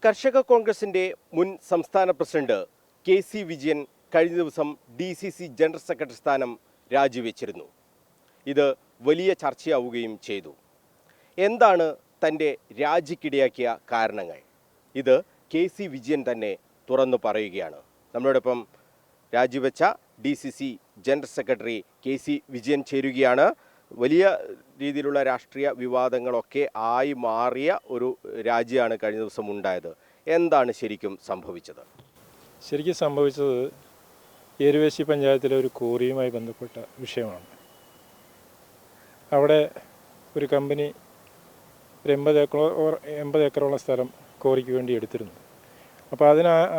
കർഷക കോൺഗ്രസിൻ്റെ മുൻ സംസ്ഥാന പ്രസിഡന്റ് കെ.സി. വിജയൻ കഴിഞ്ഞ ദിവസം DCC ജനറൽ സെക്രട്ടറി സ്ഥാനം രാജിവെച്ചിരുന്നു. ഇത് വലിയ ചർച്ചയാവുകയും ചെയ്തു. എന്താണ് തൻ്റെ രാജിക്കിടയാക്കിയ കാരണങ്ങൾ? ഇത് കെ.സി. വിജയൻ തന്നെ തുറന്നു പറയുകയാണ്. നമ്മളോടൊപ്പം രാജിവെച്ച DCC general secretary K C. Vijayan ചേരുകയാണ്. വലിയ രീതിയിലുള്ള രാഷ്ട്രീയ വിവാദങ്ങളൊക്കെ ആയി മാറിയ ഒരു രാജിയാണ് കഴിഞ്ഞ ദിവസം ഉണ്ടായത്. എന്താണ് ശരിക്കും സംഭവിച്ചത്? ശരിക്കും സംഭവിച്ചത് ഏരുവേശി പഞ്ചായത്തിലെ ഒരു കോറിയുമായി ബന്ധപ്പെട്ട വിഷയമാണ്. അവിടെ ഒരു കമ്പനി ഒരു 80 ഏക്കറോളം സ്ഥലം കോറിക്ക് വേണ്ടി എടുത്തിരുന്നു. അപ്പോൾ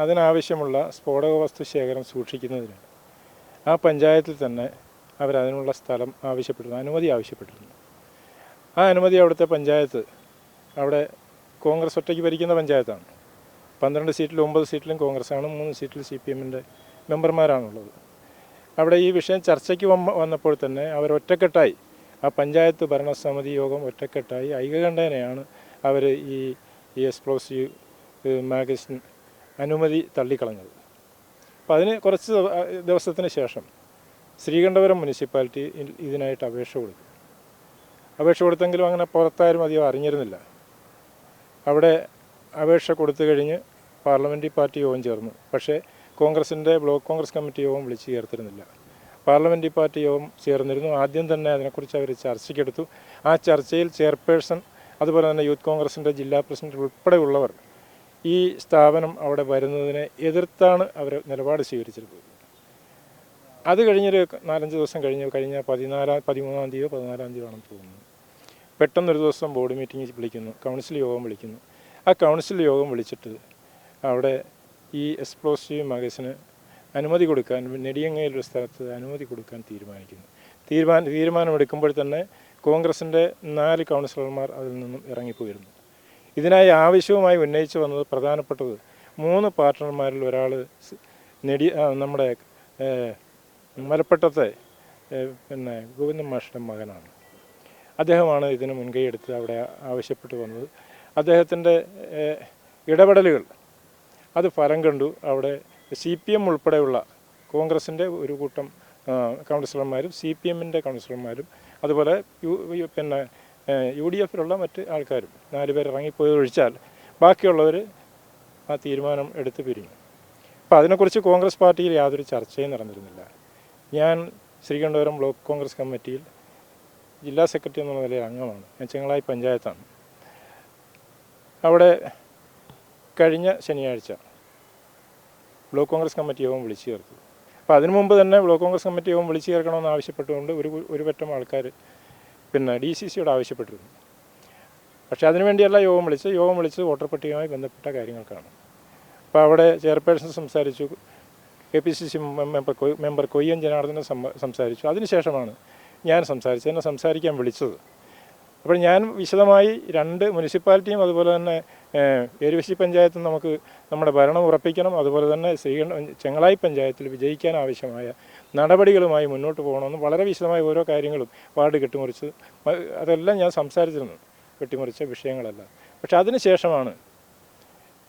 അതിനാവശ്യമുള്ള സ്ഫോടക വസ്തു ശേഖരം സൂക്ഷിക്കുന്നതിന് ആ പഞ്ചായത്തിൽ തന്നെ അവരതിനുള്ള സ്ഥലം ആവശ്യപ്പെട്ടിരുന്നു, അനുമതി ആവശ്യപ്പെട്ടിരുന്നു. ആ അനുമതി അവിടുത്തെ പഞ്ചായത്ത്, അവിടെ കോൺഗ്രസ് ഒറ്റയ്ക്ക് ഭരിക്കുന്ന പഞ്ചായത്താണ്. 12 സീറ്റിൽ 9 സീറ്റിലും കോൺഗ്രസ്സാണ്, 3 സീറ്റിൽ CPMൻ്റെ മെമ്പർമാരാണുള്ളത്. അവിടെ ഈ വിഷയം ചർച്ചയ്ക്ക് വന്നപ്പോൾ തന്നെ അവരൊറ്റക്കെട്ടായി, ആ പഞ്ചായത്ത് ഭരണസമിതി യോഗം ഒറ്റക്കെട്ടായി ഐകകണ്ഠേനയാണ് അവർ ഈ എക്സ്പ്ലോസീവ് മാഗസിൻ അനുമതി തള്ളിക്കളഞ്ഞത്. അപ്പോൾ അതിന് കുറച്ച് ദിവസത്തിന് ശേഷം ശ്രീകണ്ഠപുരം മുനിസിപ്പാലിറ്റി ഇതിനായിട്ട് അപേക്ഷ കൊടുത്തെങ്കിലും അങ്ങനെ പുറത്താരും അധികം അറിഞ്ഞിരുന്നില്ല. അവിടെ അപേക്ഷ കൊടുത്തു കഴിഞ്ഞ് പാർലമെൻ്ററി പാർട്ടി യോഗം ചേർന്നു. പക്ഷേ കോൺഗ്രസിൻ്റെ ബ്ലോക്ക് കോൺഗ്രസ് കമ്മിറ്റി യോഗം വിളിച്ച് ചേർത്തിരുന്നില്ല. പാർലമെൻ്ററി പാർട്ടി യോഗം ചേർന്നിരുന്നു. ആദ്യം തന്നെ അതിനെക്കുറിച്ച് അവർ ചർച്ചയ്ക്കെടുത്തു. ആ ചർച്ചയിൽ ചെയർപേഴ്സൺ, അതുപോലെ തന്നെ യൂത്ത് കോൺഗ്രസിൻ്റെ ജില്ലാ പ്രസിഡന്റ് ഉൾപ്പെടെയുള്ളവർ ഈ സ്ഥാപനം അവിടെ വരുന്നതിനെ എതിർത്താണ് അവർ നിലപാട് സ്വീകരിച്ചിരുന്നത്. അത് കഴിഞ്ഞൊരു 4-5 ദിവസം കഴിഞ്ഞ 13-ാം തീയതിയോ 14-ാം തീയതിയോ ആണെന്ന് തോന്നുന്നു, പെട്ടെന്നൊരു ദിവസം ബോർഡ് മീറ്റിംഗ് വിളിക്കുന്നു, കൗൺസിൽ യോഗം വിളിക്കുന്നു. ആ കൗൺസിൽ യോഗം വിളിച്ചിട്ട് അവിടെ ഈ എക്സ്പ്ലോസീവ് മാഗസിന് അനുമതി കൊടുക്കാൻ, നെടിയങ്ങയിലൊരു സ്ഥലത്ത് അനുമതി കൊടുക്കാൻ തീരുമാനിക്കുന്നു. തീരുമാനമെടുക്കുമ്പോൾ തന്നെ കോൺഗ്രസിൻ്റെ 4 കൗൺസിലർമാർ അതിൽ നിന്നും ഇറങ്ങിപ്പോയിരുന്നു. ഇതിനായി ആവശ്യവുമായി ഉന്നയിച്ചു വന്നത് പ്രധാനപ്പെട്ടത് 3 പാർട്ട്ണർമാരിൽ ഒരാൾ നമ്മുടെ മലപ്പട്ടത്തെ ഗോവിന്ദൻ മാഷിൻ്റെ മകനാണ്. അദ്ദേഹമാണ് ഇതിന് മുൻകൈയെടുത്ത് അവിടെ ആവശ്യപ്പെട്ട് വന്നത്. അദ്ദേഹത്തിൻ്റെ ഇടപെടലുകൾ അത് ഫലം കണ്ടു. അവിടെ CPM ഉൾപ്പെടെയുള്ള കോൺഗ്രസിൻ്റെ ഒരു കൂട്ടം കൗൺസിലർമാരും CPMൻ്റെ കൗൺസിലർമാരും അതുപോലെ UDFിലുള്ള മറ്റ് ആൾക്കാരും 4 പേർ ഇറങ്ങിപ്പോയൊഴിച്ചാൽ ബാക്കിയുള്ളവർ ആ തീരുമാനം എടുത്ത് പിരിഞ്ഞു. അപ്പോൾ അതിനെക്കുറിച്ച് കോൺഗ്രസ് പാർട്ടിയിൽ യാതൊരു ചർച്ചയും നടന്നിരുന്നില്ല. ഞാൻ ശ്രീകണ്ഠപുരം ബ്ലോക്ക് കോൺഗ്രസ് കമ്മിറ്റിയിൽ ജില്ലാ സെക്രട്ടറി എന്നുള്ള നിലയിൽ അംഗമാണ്. ഞാൻ ചെങ്ങളായി പഞ്ചായത്താണ്. അവിടെ കഴിഞ്ഞ ശനിയാഴ്ച ബ്ലോക്ക് കോൺഗ്രസ് കമ്മിറ്റി യോഗം വിളിച്ചു ചേർത്തു. അപ്പോൾ അതിനു മുമ്പ് തന്നെ ബ്ലോക്ക് കോൺഗ്രസ് കമ്മിറ്റി യോഗം വിളിച്ചു ചേർക്കണമെന്ന് ആവശ്യപ്പെട്ടുകൊണ്ട് ഒരു പറ്റം ആൾക്കാർ DCCയോട് ആവശ്യപ്പെട്ടിരുന്നു. പക്ഷേ അതിനുവേണ്ടിയല്ല യോഗം വിളിച്ച് വോട്ടർ പട്ടികയുമായി ബന്ധപ്പെട്ട കാര്യങ്ങൾക്കാണ്. അപ്പോൾ അവിടെ ചെയർപേഴ്സൺ സംസാരിച്ചു, KPCC മെമ്പർ കൊയ്യൻ ജനാർദ്ദനൻ സംസാരിച്ചു. അതിനുശേഷമാണ് ഞാൻ സംസാരിച്ചത്, എന്നെ സംസാരിക്കാൻ വിളിച്ചത്. അപ്പോൾ ഞാൻ വിശദമായി 2 മുനിസിപ്പാലിറ്റിയും അതുപോലെ തന്നെ ഏരുവേശി പഞ്ചായത്തും നമുക്ക് നമ്മുടെ ഭരണം ഉറപ്പിക്കണം, അതുപോലെ തന്നെ ചെങ്ങളായി പഞ്ചായത്തിൽ വിജയിക്കാൻ ആവശ്യമായ നടപടികളുമായി മുന്നോട്ട് പോകണമെന്ന് വളരെ വിശദമായ ഓരോ കാര്യങ്ങളും വാർഡ് കെട്ടിമുറിച്ച് അതെല്ലാം ഞാൻ സംസാരിച്ചിരുന്നു, വെട്ടിമുറിച്ച വിഷയങ്ങളെല്ലാം. പക്ഷെ അതിന് ശേഷമാണ്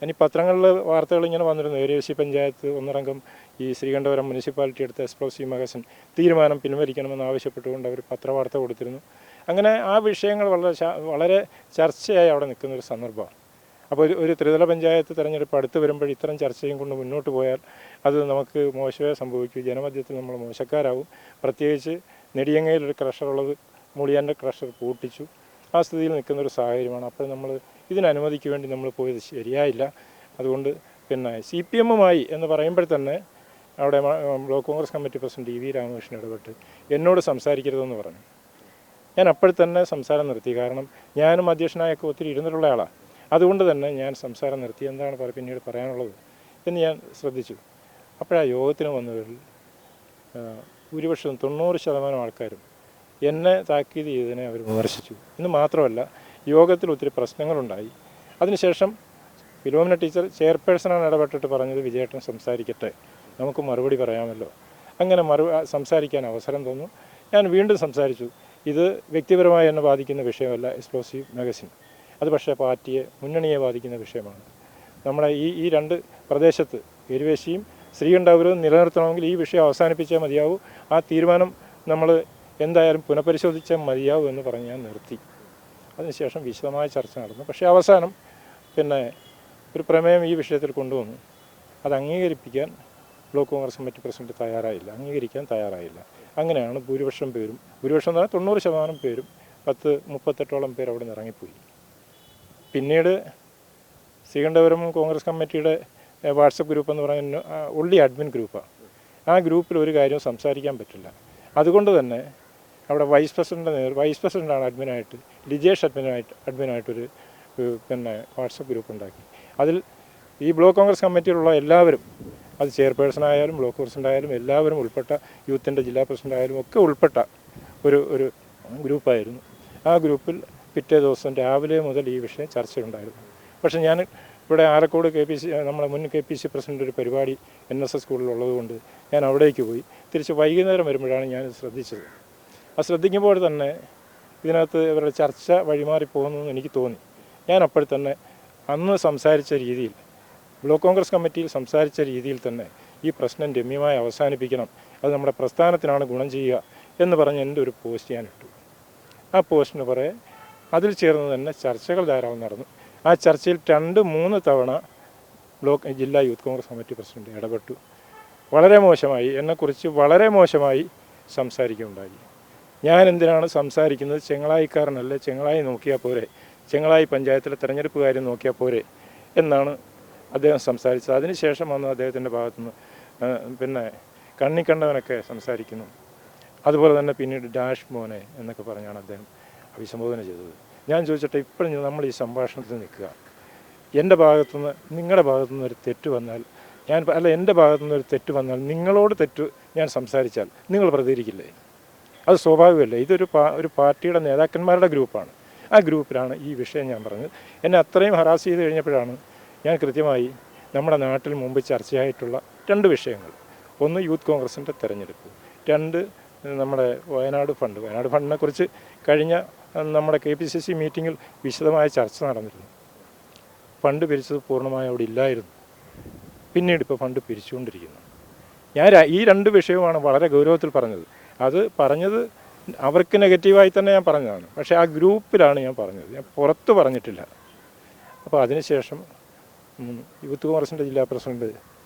ഇനി പത്രങ്ങളിൽ വാർത്തകൾ ഇങ്ങനെ വന്നിരുന്നു, ഏരുവേശി പഞ്ചായത്ത് ഒന്നടങ്കം ഈ ശ്രീകണ്ഠപുരം മുനിസിപ്പാലിറ്റി എടുത്ത എക്സ്പ്ലോസീവ് മാഗസിൻ തീരുമാനം പിൻവലിക്കണമെന്ന് ആവശ്യപ്പെട്ടുകൊണ്ട് അവർ പത്രവാർത്ത കൊടുത്തിരുന്നു. അങ്ങനെ ആ വിഷയങ്ങൾ വളരെ ചർച്ചയായി അവിടെ നിൽക്കുന്നൊരു സന്ദർഭമാണ്. അപ്പോൾ ഒരു ത്രിതല പഞ്ചായത്ത് തിരഞ്ഞെടുപ്പ് അടുത്ത് വരുമ്പോൾ ഇത്തരം ചർച്ചയും കൊണ്ട് മുന്നോട്ട് പോയാൽ അത് നമുക്ക് മോശമേ സംഭവിക്കൂ, ജനമധ്യത്തിൽ നമ്മൾ മോശക്കാരാവും. പ്രത്യേകിച്ച് നെടിയങ്ങയിലൊരു ക്രഷറുള്ളത് മൂളിയാൻ്റെ ക്രഷർ പൂട്ടിച്ചു. ആ സ്ഥിതിയിൽ നിൽക്കുന്നൊരു സാഹചര്യമാണ്. അപ്പോൾ നമ്മൾ ഇതിനനുമതിക്ക് വേണ്ടി നമ്മൾ പോയത് ശരിയായില്ല. അതുകൊണ്ട് CPMമായി എന്ന് പറയുമ്പോൾ തന്നെ അവിടെ block Congress committee president DV Ramakrishnan ഇടപെട്ട് എന്നോട് സംസാരിക്കരുതെന്ന് പറഞ്ഞു. ഞാൻ അപ്പോഴത്തന്നെ സംസാരം നിർത്തി. കാരണം ഞാനും അധ്യക്ഷനായൊക്കെ ഒത്തിരി ഇരുന്നിട്ടുള്ള ആളാണ്. അതുകൊണ്ട് തന്നെ ഞാൻ സംസാരം നിർത്തി. എന്താണ് പിന്നീട് പറയാനുള്ളത് എന്ന് ഞാൻ ശ്രദ്ധിച്ചു. അപ്പോഴാ യോഗത്തിന് വന്നവരിൽ ഭൂരിപക്ഷം 90% ആൾക്കാരും എന്നെ താക്കീത് ചെയ്തതിനെ അവർ വിമർശിച്ചു. ഇന്ന് മാത്രമല്ല, യോഗത്തിൽ ഒത്തിരി പ്രശ്നങ്ങളുണ്ടായി. അതിനുശേഷം ഫിലോമിന ടീച്ചർ ചെയർപേഴ്സണാണ് ഇടപെട്ടിട്ട് പറഞ്ഞത്, വിജയേട്ടൻ സംസാരിക്കട്ടെ, നമുക്ക് മറുപടി പറയാമല്ലോ. അങ്ങനെ സംസാരിക്കാൻ അവസരം തന്നു. ഞാൻ വീണ്ടും സംസാരിച്ചു. ഇത് വ്യക്തിപരമായി എന്നെ ബാധിക്കുന്ന വിഷയമല്ല എക്സ്പ്ലോസീവ് മാഗസിൻ. അത് പക്ഷേ പാർട്ടിയെ, മുന്നണിയെ ബാധിക്കുന്ന വിഷയമാണ്. നമ്മുടെ ഈ രണ്ട് പ്രദേശത്ത് എരുവേശിയും ശ്രീകണ്ഠപുരവും നിലനിർത്തണമെങ്കിൽ ഈ വിഷയം അവസാനിപ്പിച്ചേ മതിയാവൂ. ആ തീരുമാനം നമ്മൾ എന്തായാലും പുനഃപരിശോധിച്ചേ മതിയാവൂ എന്ന് പറഞ്ഞ് ഞാൻ നിർത്തി. അതിനുശേഷം വിശദമായ ചർച്ച നടന്നു. പക്ഷേ അവസാനം പിന്നെ ഒരു പ്രമേയം ഈ വിഷയത്തിൽ കൊണ്ടുവന്നു. അത് അംഗീകരിപ്പിക്കാൻ ബ്ലോക്ക് കോൺഗ്രസ് കമ്മിറ്റി പ്രസിഡന്റ് അംഗീകരിക്കാൻ തയ്യാറായില്ല. അങ്ങനെയാണ് ഭൂരിപക്ഷം പേരും, ഭൂരിപക്ഷം എന്ന് പറഞ്ഞാൽ 90% പേരും 38ഓളം പേർ അവിടെ നിന്ന് ഇറങ്ങിപ്പോയി. പിന്നീട് ശ്രീകണ്ഠപുരം കോൺഗ്രസ് കമ്മിറ്റിയുടെ വാട്സപ്പ് ഗ്രൂപ്പ് എന്ന് പറയുന്ന ഒള്ളി അഡ്മിൻ ഗ്രൂപ്പാണ്. ആ ഗ്രൂപ്പിൽ ഒരു കാര്യവും സംസാരിക്കാൻ പറ്റില്ല. അതുകൊണ്ട് തന്നെ അവിടെ വൈസ് പ്രസിഡൻ്റാണ് അഡ്മിനായിട്ട്, ലിജേഷ് അഡ്മിനായിട്ടൊരു പിന്നെ വാട്സപ്പ് ഗ്രൂപ്പ് ഉണ്ടാക്കി. അതിൽ ഈ ബ്ലോക്ക് കോൺഗ്രസ് കമ്മിറ്റിയിലുള്ള എല്ലാവരും, അത് ചെയർപേഴ്സൺ ആയാലും ബ്ലോക്ക് പ്രസിഡൻ്റ് ആയാലും എല്ലാവരും ഉൾപ്പെട്ട, യൂത്തിൻ്റെ ജില്ലാ പ്രസിഡൻ്റ് ആയാലും ഒക്കെ ഉൾപ്പെട്ട ഒരു ഗ്രൂപ്പായിരുന്നു. ആ ഗ്രൂപ്പിൽ പിറ്റേ ദിവസം രാവിലെ മുതൽ ഈ വിഷയം ചർച്ചയുണ്ടായിരുന്നു. പക്ഷേ ഞാൻ ഇവിടെ ആലക്കോട് നമ്മുടെ മുൻ KPC പ്രസിഡൻ്റ് ഒരു പരിപാടി NSS സ്കൂളിലുള്ളതുകൊണ്ട് ഞാൻ അവിടേക്ക് പോയി. തിരിച്ച് വൈകുന്നേരം വരുമ്പോഴാണ് ഞാൻ ശ്രദ്ധിച്ചത്. ആ ശ്രദ്ധിക്കുമ്പോൾ തന്നെ ഇതിനകത്ത് ഇവരുടെ ചർച്ച വഴിമാറിപ്പോകുന്നതെന്ന് എനിക്ക് തോന്നി. ഞാൻ അപ്പോൾ തന്നെ അന്ന് സംസാരിച്ച രീതിയിൽ, ബ്ലോക്ക് കോൺഗ്രസ് കമ്മിറ്റിയിൽ സംസാരിച്ച രീതിയിൽ തന്നെ ഈ പ്രശ്നം രമ്യമായി അവസാനിപ്പിക്കണം, അത് നമ്മുടെ പ്രസ്ഥാനത്തിനാണ് ഗുണം ചെയ്യുക എന്ന് പറഞ്ഞ് എൻ്റെ ഒരു പോസ്റ്റ് ഞാൻ ഇട്ടു. ആ പോസ്റ്റിന് പുറകെ അതിൽ ചേർന്ന് തന്നെ ചർച്ചകൾ ധാരാളം നടന്നു. ആ ചർച്ചയിൽ 2-3 തവണ ജില്ലാ യൂത്ത് കോൺഗ്രസ് കമ്മിറ്റി പ്രസിഡന്റ് ഇടപെട്ടു. വളരെ മോശമായി, എന്നെക്കുറിച്ച് വളരെ മോശമായി സംസാരിക്കുകയുണ്ടായി. ഞാൻ എന്തിനാണ് സംസാരിക്കുന്നത്? ചെങ്ങളായിക്കാരനല്ലേ, ചെങ്ങളായി നോക്കിയാൽ പോരെ, ചെങ്ങളായി പഞ്ചായത്തിലെ തെരഞ്ഞെടുപ്പ് കാര്യം നോക്കിയാൽ പോരെ എന്നാണ് അദ്ദേഹം സംസാരിച്ചത്. അതിനുശേഷം വന്ന് അദ്ദേഹത്തിൻ്റെ ഭാഗത്തുനിന്ന് പിന്നെ കണ്ണിക്കണ്ടവനൊക്കെ സംസാരിക്കുന്നു. അതുപോലെ തന്നെ പിന്നീട് ഡാഷ് മോനെ എന്നൊക്കെ പറഞ്ഞാണ് അദ്ദേഹം അഭിസംബോധന ചെയ്തത്. ഞാൻ ചോദിച്ചിട്ട് ഇപ്പോഴും നമ്മൾ ഈ സംഭാഷണത്തിൽ നിൽക്കുക, എൻ്റെ ഭാഗത്തുനിന്ന് നിങ്ങളുടെ ഭാഗത്തുനിന്ന് ഒരു തെറ്റ് വന്നാൽ എൻ്റെ ഭാഗത്തുനിന്ന് ഒരു തെറ്റ് വന്നാൽ നിങ്ങളോട് തെറ്റ് ഞാൻ സംസാരിച്ചാൽ നിങ്ങൾ പ്രതികരിക്കില്ലേ? അത് സ്വാഭാവികമല്ലേ? ഇതൊരു പാർട്ടിയുടെ നേതാക്കന്മാരുടെ ഗ്രൂപ്പാണ്. ആ ഗ്രൂപ്പിലാണ് ഈ വിഷയം ഞാൻ പറഞ്ഞത്. എന്നെ അത്രയും ഹറാസ് ചെയ്ത് കഴിഞ്ഞപ്പോഴാണ് ഞാൻ കൃത്യമായി നമ്മുടെ നാട്ടിൽ മുമ്പ് ചർച്ചയായിട്ടുള്ള 2 വിഷയങ്ങൾ, ഒന്ന് യൂത്ത് കോൺഗ്രസിൻ്റെ തെരഞ്ഞെടുപ്പ്, 2 നമ്മുടെ വയനാട് ഫണ്ടിനെ കുറിച്ച് കഴിഞ്ഞ നമ്മുടെ KPCC മീറ്റിങ്ങിൽ വിശദമായ ചർച്ച നടന്നിരുന്നു. ഫണ്ട് പിരിച്ചത് പൂർണ്ണമായി അവിടെ ഇല്ലായിരുന്നു. പിന്നീട് ഇപ്പോൾ ഫണ്ട് പിരിച്ചുകൊണ്ടിരിക്കുന്നു. ഞാൻ ഈ 2 വിഷയവുമാണ് വളരെ ഗൗരവത്തിൽ പറഞ്ഞത്. അത് പറഞ്ഞത് അവർക്ക് നെഗറ്റീവായി തന്നെ ഞാൻ പറഞ്ഞതാണ്. പക്ഷേ ആ ഗ്രൂപ്പിലാണ് ഞാൻ പറഞ്ഞത്, ഞാൻ പുറത്ത് പറഞ്ഞിട്ടില്ല. അപ്പോൾ അതിനുശേഷം യൂത്ത് കോൺഗ്രസിൻ്റെ ജില്ലാ പ്രസിഡന്റ്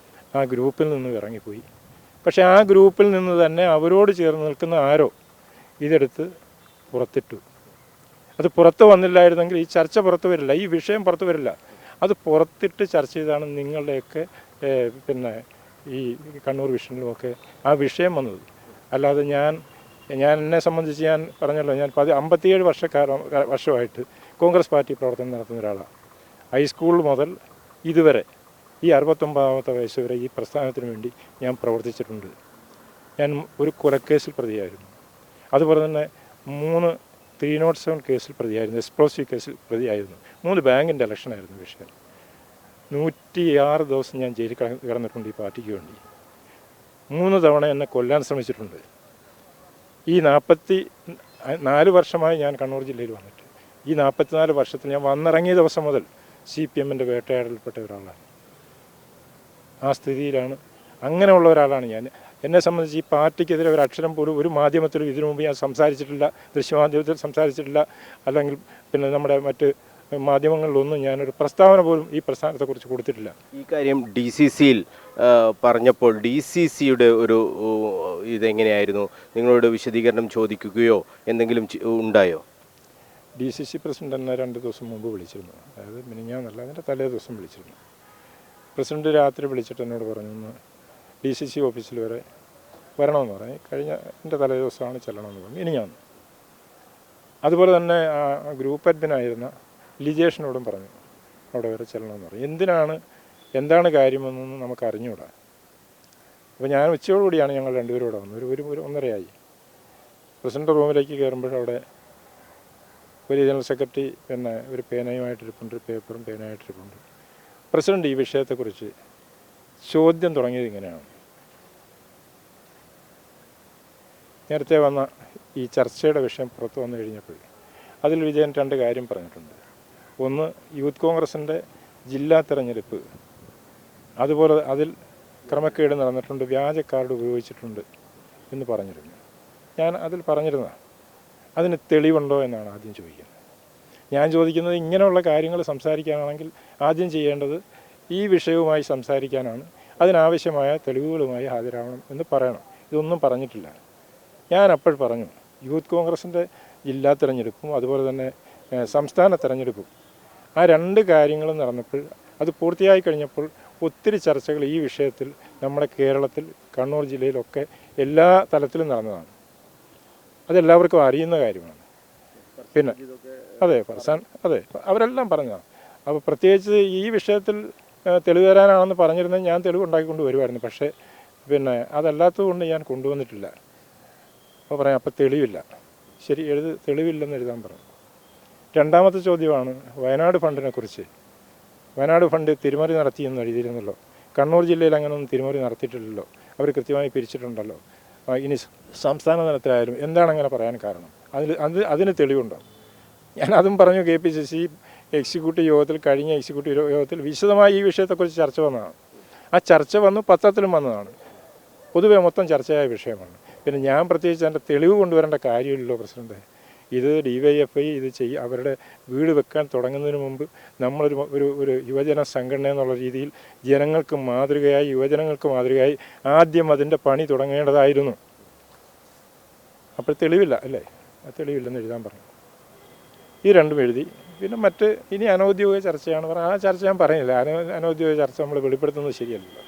ആ ഗ്രൂപ്പിൽ നിന്ന് ഇറങ്ങിപ്പോയി. പക്ഷേ ആ ഗ്രൂപ്പിൽ നിന്ന് തന്നെ അവരോട് ചേർന്ന് നിൽക്കുന്ന ആരോ ഇതെടുത്ത് പുറത്തിട്ടു. അത് പുറത്ത് വന്നില്ലായിരുന്നെങ്കിൽ ഈ ചർച്ച പുറത്ത് വരില്ല, ഈ വിഷയം പുറത്ത് വരില്ല. അത് പുറത്തിട്ട് ചർച്ച ചെയ്താണ് നിങ്ങളുടെയൊക്കെ പിന്നെ ഈ കണ്ണൂർ വിഷനിലുമൊക്കെ ആ വിഷയം വന്നത്. അല്ലാതെ ഞാൻ എന്നെ സംബന്ധിച്ച് ഞാൻ പറഞ്ഞല്ലോ, ഞാൻ 57 വർഷമായിട്ട് കോൺഗ്രസ് പാർട്ടി പ്രവർത്തനം നടത്തുന്ന ഒരാളാണ്. ഹൈസ്കൂൾ മുതൽ ഇതുവരെ ഈ 69ാമത്തെ വയസ്സ് വരെ ഈ പ്രസ്ഥാനത്തിന് വേണ്ടി ഞാൻ പ്രവർത്തിച്ചിട്ടുണ്ട്. ഞാൻ ഒരു കൊലക്കേസിൽ പ്രതിയായിരുന്നു. അതുപോലെ തന്നെ 3 307 കേസിൽ പ്രതിയായിരുന്നു, എക്സ്പ്ലോസീവ് കേസിൽ പ്രതിയായിരുന്നു. 3 ബാങ്കിൻ്റെ ഇലക്ഷനായിരുന്നു വിഷയം. 106 ദിവസം ഞാൻ ജയിലിൽ കിടന്നിട്ടുണ്ട് ഈ പാർട്ടിക്ക് വേണ്ടി. 3 തവണ എന്നെ കൊല്ലാൻ ശ്രമിച്ചിട്ടുണ്ട്. ഈ 44 വർഷമായി ഞാൻ കണ്ണൂർ ജില്ലയിൽ വന്നിട്ട്, ഈ 44 വർഷത്തിൽ ഞാൻ വന്നിറങ്ങിയ ദിവസം മുതൽ CPMൻ്റെ വേട്ടയാടൽപ്പെട്ട ഒരാളാണ്. ആ സ്ഥിതിയിലാണ്, അങ്ങനെയുള്ള ഒരാളാണ് ഞാൻ. എന്നെ സംബന്ധിച്ച് ഈ പാർട്ടിക്കെതിരെ ഒരു അക്ഷരം പോലും ഒരു മാധ്യമത്തിലും ഇതിനു മുമ്പ് ഞാൻ സംസാരിച്ചിട്ടില്ല, ദൃശ്യമാധ്യമത്തിൽ സംസാരിച്ചിട്ടില്ല, അല്ലെങ്കിൽ പിന്നെ നമ്മുടെ മറ്റ് മാധ്യമങ്ങളിലൊന്നും ഞാനൊരു പ്രസ്താവന പോലും ഈ പ്രസ്ഥാനത്തെക്കുറിച്ച് കൊടുത്തിട്ടില്ല. ഈ കാര്യം DCCയിൽ പറഞ്ഞപ്പോൾ DCCയുടെ ഒരു ഇതെങ്ങനെയായിരുന്നു? നിങ്ങളോട് വിശദീകരണം ചോദിക്കുകയോ എന്തെങ്കിലും ഉണ്ടായോ? DCC പ്രസിഡന്റ് എന്നെ 2 ദിവസം മുമ്പ് വിളിച്ചിരുന്നു. അതായത് മിനിഞ്ഞാന്നല്ല, അതിൻ്റെ തലേ ദിവസം വിളിച്ചിരുന്നു. പ്രസിഡന്റ് രാത്രി വിളിച്ചിട്ട് എന്നോട് പറഞ്ഞു, DCC ഓഫീസിൽ വരെ വരണമെന്ന് പറഞ്ഞു. കഴിഞ്ഞ എൻ്റെ തലേ ദിവസമാണ് ചെല്ലണമെന്ന് പറഞ്ഞു, മിനിഞ്ഞാന്ന്. അതുപോലെ തന്നെ ആ ഗ്രൂപ്പ് അഡ്മിനായിരുന്ന ലിജേഷിനോടും പറഞ്ഞു അവിടെ വരെ ചെല്ലണമെന്ന് പറഞ്ഞു. എന്താണ് കാര്യമെന്നൊന്നും നമുക്ക് അറിഞ്ഞുകൂടാ. അപ്പോൾ ഞാൻ ഉച്ചയോടുകൂടിയാണ് ഞങ്ങൾ 2 പേരും ഇവിടെ വന്നത്. ഒരു 1:30 പ്രസിഡന്റ് റൂമിലേക്ക് കയറുമ്പോൾ അവിടെ ഒരു ജനറൽ സെക്രട്ടറി പിന്നെ ഒരു പേനയുമായിട്ടിരിപ്പുണ്ട്, ഒരു പേപ്പറും പേനയായിട്ടിരിപ്പുണ്ട്. പ്രസിഡന്റ് ഈ വിഷയത്തെക്കുറിച്ച് ചോദ്യം തുടങ്ങിയത് ഇങ്ങനെയാണ്. നേരത്തെ വന്ന ഈ ചർച്ചയുടെ വിഷയം പുറത്തു വന്നു കഴിഞ്ഞപ്പോൾ അതിൽ വിജയൻ 2 കാര്യം പറഞ്ഞിട്ടുണ്ട്. ഒന്ന്, യൂത്ത് കോൺഗ്രസിൻ്റെ ജില്ലാ തെരഞ്ഞെടുപ്പ് അതുപോലെ അതിൽ ക്രമക്കേട് നടന്നിട്ടുണ്ട്, വ്യാജ കാർഡ് ഉപയോഗിച്ചിട്ടുണ്ട് എന്ന് പറഞ്ഞിരുന്നു. ഞാൻ അതിൽ പറഞ്ഞിരുന്ന അതിന് തെളിവുണ്ടോ എന്നാണ് ആദ്യം ചോദിക്കുന്നത്. ഞാൻ ചോദിക്കുന്നത് ഇങ്ങനെയുള്ള കാര്യങ്ങൾ സംസാരിക്കാനാണെങ്കിൽ ആദ്യം ചെയ്യേണ്ടത് ഈ വിഷയവുമായി സംസാരിക്കാനാണ്, അതിനാവശ്യമായ തെളിവുകളുമായി ഹാജരാവണം എന്ന് പറയണം. ഇതൊന്നും പറഞ്ഞിട്ടില്ല. ഞാൻ അപ്പോൾ പറഞ്ഞു, യൂത്ത് കോൺഗ്രസിൻ്റെ ജില്ലാ തെരഞ്ഞെടുപ്പും അതുപോലെ തന്നെ സംസ്ഥാന തെരഞ്ഞെടുപ്പും ആ രണ്ട് കാര്യങ്ങളും നടന്നപ്പോൾ, അത് പൂർത്തിയായി കഴിഞ്ഞപ്പോൾ ഒത്തിരി ചർച്ചകൾ ഈ വിഷയത്തിൽ നമ്മുടെ കേരളത്തിൽ, കണ്ണൂർ ജില്ലയിലൊക്കെ എല്ലാ തലത്തിലും നടന്നതാണ്. അതെല്ലാവർക്കും അറിയുന്ന കാര്യമാണ്. പിന്നെ അതെ അതെ അവരെല്ലാം പറഞ്ഞതാണ്. അപ്പോൾ പ്രത്യേകിച്ച് ഈ വിഷയത്തിൽ തെളിവ് തരാനാണെന്ന് പറഞ്ഞിരുന്നത് ഞാൻ തെളിവ് ഉണ്ടാക്കിക്കൊണ്ട് വരുമായിരുന്നു. പക്ഷേ പിന്നെ അതല്ലാത്തത് കൊണ്ട് ഞാൻ കൊണ്ടുവന്നിട്ടില്ല. അപ്പോൾ പറയാം, അപ്പോൾ തെളിവില്ല. ശരി, തെളിവില്ലെന്ന് എഴുതാൻ പറഞ്ഞു. രണ്ടാമത്തെ ചോദ്യമാണ് വയനാട് ഫണ്ടിനെ കുറിച്ച്. വയനാട് ഫണ്ട് തിരിമറി നടത്തിയെന്ന് എഴുതിയിരുന്നല്ലോ. കണ്ണൂർ ജില്ലയിൽ അങ്ങനെയൊന്നും തിരിമറി നടത്തിയിട്ടില്ലല്ലോ, അവർ കൃത്യമായി പിരിച്ചിട്ടുണ്ടല്ലോ. ഇനി സംസ്ഥാന തലത്തിലായാലും എന്താണ് അങ്ങനെ പറയാൻ കാരണം? അതിന് തെളിവുണ്ടോ? ഞാൻ അതും പറഞ്ഞു. KPCC എക്സിക്യൂട്ടീവ് യോഗത്തിൽ, കഴിഞ്ഞ എക്സിക്യൂട്ടീവ് യോഗത്തിൽ വിശദമായി ഈ വിഷയത്തെക്കുറിച്ച് ചർച്ച വന്നതാണ്. ആ ചർച്ച വന്നു, പത്രത്തിലും വന്നതാണ്. പൊതുവെ മൊത്തം ചർച്ചയായ വിഷയമാണ്. പിന്നെ ഞാൻ പ്രത്യേകിച്ച് അതിൻ്റെ തെളിവ് കൊണ്ടുവരേണ്ട കാര്യമില്ലല്ലോ പ്രസിഡന്റ്. ഇത് DYFI അവരുടെ വീട് വെക്കാൻ തുടങ്ങുന്നതിന് മുമ്പ് നമ്മളൊരു ഒരു യുവജന സംഘടന എന്നുള്ള രീതിയിൽ ജനങ്ങൾക്ക് മാതൃകയായി, യുവജനങ്ങൾക്ക് മാതൃകയായി ആദ്യം അതിൻ്റെ പണി തുടങ്ങേണ്ടതായിരുന്നു. അപ്പോൾ തെളിവില്ല അല്ലേ? ആ തെളിവില്ലെന്ന് എഴുതാൻ പറഞ്ഞു. ഈ രണ്ടും എഴുതി. പിന്നെ ഇനി അനൗദ്യോഗിക ചർച്ചയാണ് പറഞ്ഞത്. ആ ചർച്ച ഞാൻ പറയുന്നില്ല. അനൗദ്യോഗിക ചർച്ച നമ്മൾ വെളിപ്പെടുത്തുന്നത് ശരിയല്ലല്ലോ.